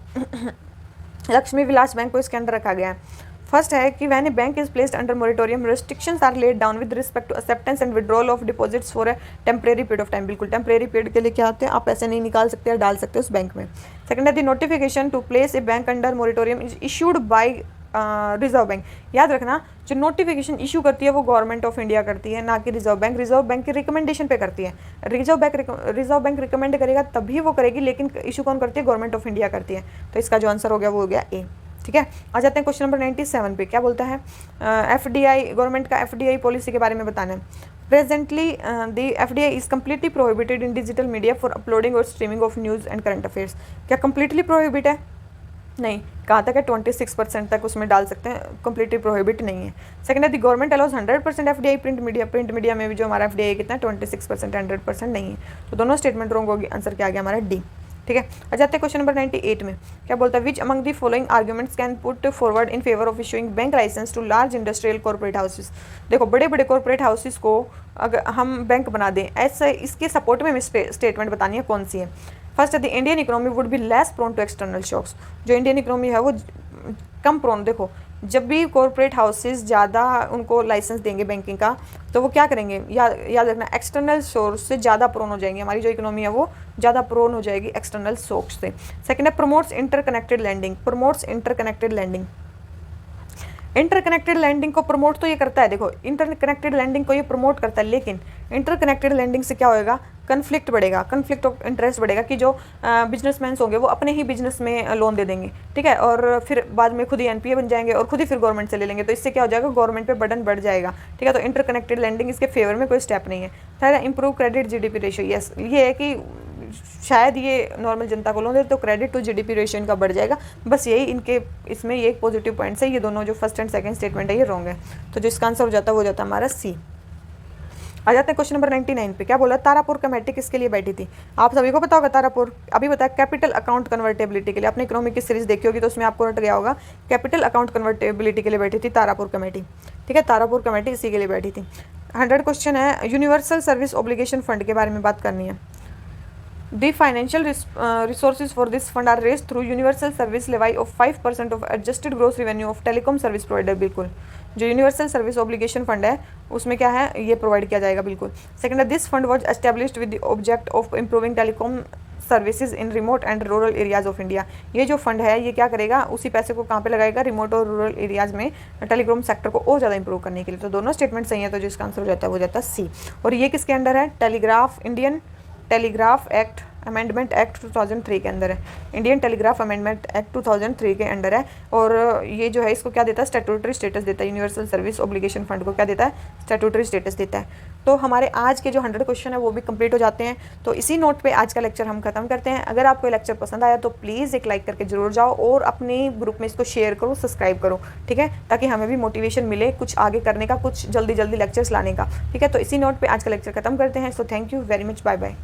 लक्ष्मी विलास बैंक को इसके अंदर रखा गया है। फर्स्ट है कि when a bank is placed under moratorium restrictions are laid down with respect to acceptance and withdrawal of deposits for a temporary period of time, बिल्कुल टेम्परेरी पीरियड के लिए क्या होते हैं, आप पैसे नहीं निकाल सकते या डाल सकते उस बैंक में। सेकंड है, the notification to place a bank under moratorium is issued by reserve bank, याद रखना जो नोटिफिकेशन इशू करती है वो गवर्नमेंट ऑफ इंडिया करती है, ना कि रिजर्व बैंक। रिजर्व बैंक की रिकमेंडेशन पे करती है, रिजर्व बैंक रिकमेंड करेगा तभी वो करेगी, लेकिन इशू कौन करती है, गवर्नमेंट ऑफ इंडिया करती है। तो इसका जो आंसर हो गया वो हो गया ए, ठीक है। आ जाते हैं क्वेश्चन नंबर 97 पे। क्या बोलता है, FDI, गवर्नमेंट का FDI पॉलिसी के बारे में बताना है। Presently the FDI is completely prohibited in digital media for uploading और streaming of news and current affairs, क्या कम्प्लीटली प्रोहिबिट है, नहीं, कहाँ तक है, 26% तक उसमें डाल सकते हैं, कम्प्लीटली प्रोहिबिट नहीं है। सेकंड है, the government allows 100% FDI print media में भी जो हमारा FDI कितना है 26%, 100% नहीं है, तो दोनों स्टेटमेंट रॉन्ग होगी, आंसर क्या आ गया हमारा डी, ठीक है। आ जाते हैं क्वेश्चन नंबर 98 में। क्या बोलता है, which among the following arguments can put forward in favour of issuing bank licence to large industrial corporate houses, देखो बड़े बड़े कॉर्पोरेट हाउसेस को अगर हम बैंक बना दें, ऐसे इसके सपोर्ट में स्टेटमेंट बतानी है कौन सी है। फर्स्ट है, the Indian economy would be less prone to external shocks, जो इंडियन इकोनॉमी है वो कम प्रोन, देखो जब भी कॉर्पोरेट हाउसेस ज़्यादा उनको लाइसेंस देंगे बैंकिंग का, तो वो क्या करेंगे, याद रखना एक्सटर्नल सोर्स से ज़्यादा प्रोन हो जाएंगे, हमारी जो इकोनॉमी है वो ज़्यादा प्रोन हो जाएगी एक्सटर्नल सोर्स से। सेकंड है, promotes interconnected lending, promotes interconnected lending, interconnected lending को प्रमोट तो ये करता है, देखो इंटरकनेक्टेड लैंडिंग को ये प्रमोट करता है, लेकिन इंटरकनेक्टेड लैंडिंग से क्या होएगा, कन्फ्लिक्ट बढ़ेगा, कन्फ्लिक्ट ऑफ इंटरेस्ट बढ़ेगा कि जो बिजनेसमैन होंगे वो अपने ही बिजनेस में लोन दे देंगे, ठीक है, और फिर बाद में खुद ही NPA बन जाएंगे और खुद ही फिर गवर्नमेंट से ले लेंगे, तो इससे क्या हो जाएगा, गवर्नमेंट पे बर्डन बढ़ जाएगा, ठीक है। तो इंटरकनेक्टेड लैंडिंग इसके फेवर में कोई स्टेप नहीं है। Third, improve credit GDP ratio, yes, ये है कि शायद ये नॉर्मल जनता को लोन दे तो क्रेडिट टू GDP रेशियो इनका बढ़ जाएगा, बस यही इनके इसमें ये एक पॉजिटिव पॉइंट्स है। ये दोनों जो फर्स्ट एंड सेकंड स्टेटमेंट है ये रॉन्ग है, तो जो इसका आंसर हो जाता है वो हो जाता है हमारा सी। आ जाते हैं क्वेश्चन नंबर 99 पे। क्या बोला, तारापुर कमेटी किसके लिए बैठी थी, आप सभी को पता होगा तारापुर, अभी बताया कैपिटल अकाउंट कन्वर्टेबिलिटी के लिए, अपने इकोनॉमिक की सीरीज देखी होगी तो उसमें आपको रट गया होगा, कैपिटल अकाउंट कन्वर्टेबिलिटी के लिए बैठी थी तारापुर कमेटी, ठीक है, तारापुर कमेटी इसी के लिए बैठी थी। 100 क्वेश्चन है, यूनिवर्सल सर्विस ऑब्लिगेशन फंड के बारे में बात करनी है। The financial resources for this fund are raised through universal service levy of 5% of adjusted gross revenue of telecom service provider, बिल्कुल जो यूनिवर्सल सर्विस ऑब्लिगेशन फंड है उसमें क्या है, ये प्रोवाइड किया जाएगा, बिल्कुल। सेकंड है, this fund was established with the object of improving telecom services in remote and rural areas of India. ये जो फंड है ये क्या करेगा, उसी पैसे को कहाँ पे लगाएगा, रिमोट और रूरल एरियाज में टेलीकॉम सेक्टर को और ज़्यादा इंप्रूव करने के लिए। तो दोनों स्टेटमेंट सही है, तो जिसका आंसर हो जाता है वो जाता है सी। और ये किसके अंडर है, Indian telegraph act amendment act 2003 के अंदर है। इंडियन टेलीग्राफ अमेंडमेंट एक्ट 2003 के अंडर है। और ये जो है इसको क्या देता है, स्टैट्यूटरी स्टेटस देता है। यूनिवर्सल सर्विस ऑब्लिगेशन फंड को क्या देता है, स्टैट्यूटरी स्टेटस देता है। तो हमारे आज के जो 100 क्वेश्चन है वो भी कंप्लीट हो जाते हैं। तो इसी नोट पे आज का लेक्चर हम खत्म करते हैं। अगर आपको लेक्चर पसंद आया तो प्लीज़ एक लाइक करके जरूर जाओ और अपने ग्रुप में इसको शेयर करो, सब्सक्राइब करो, ठीक है, ताकि हमें भी मोटिवेशन मिले कुछ आगे करने का, कुछ जल्दी जल्दी लेक्चर्स लाने का, ठीक है। तो इसी नोट पर आज का लेक्चर खत्म करते हैं। So thank you very much, bye bye.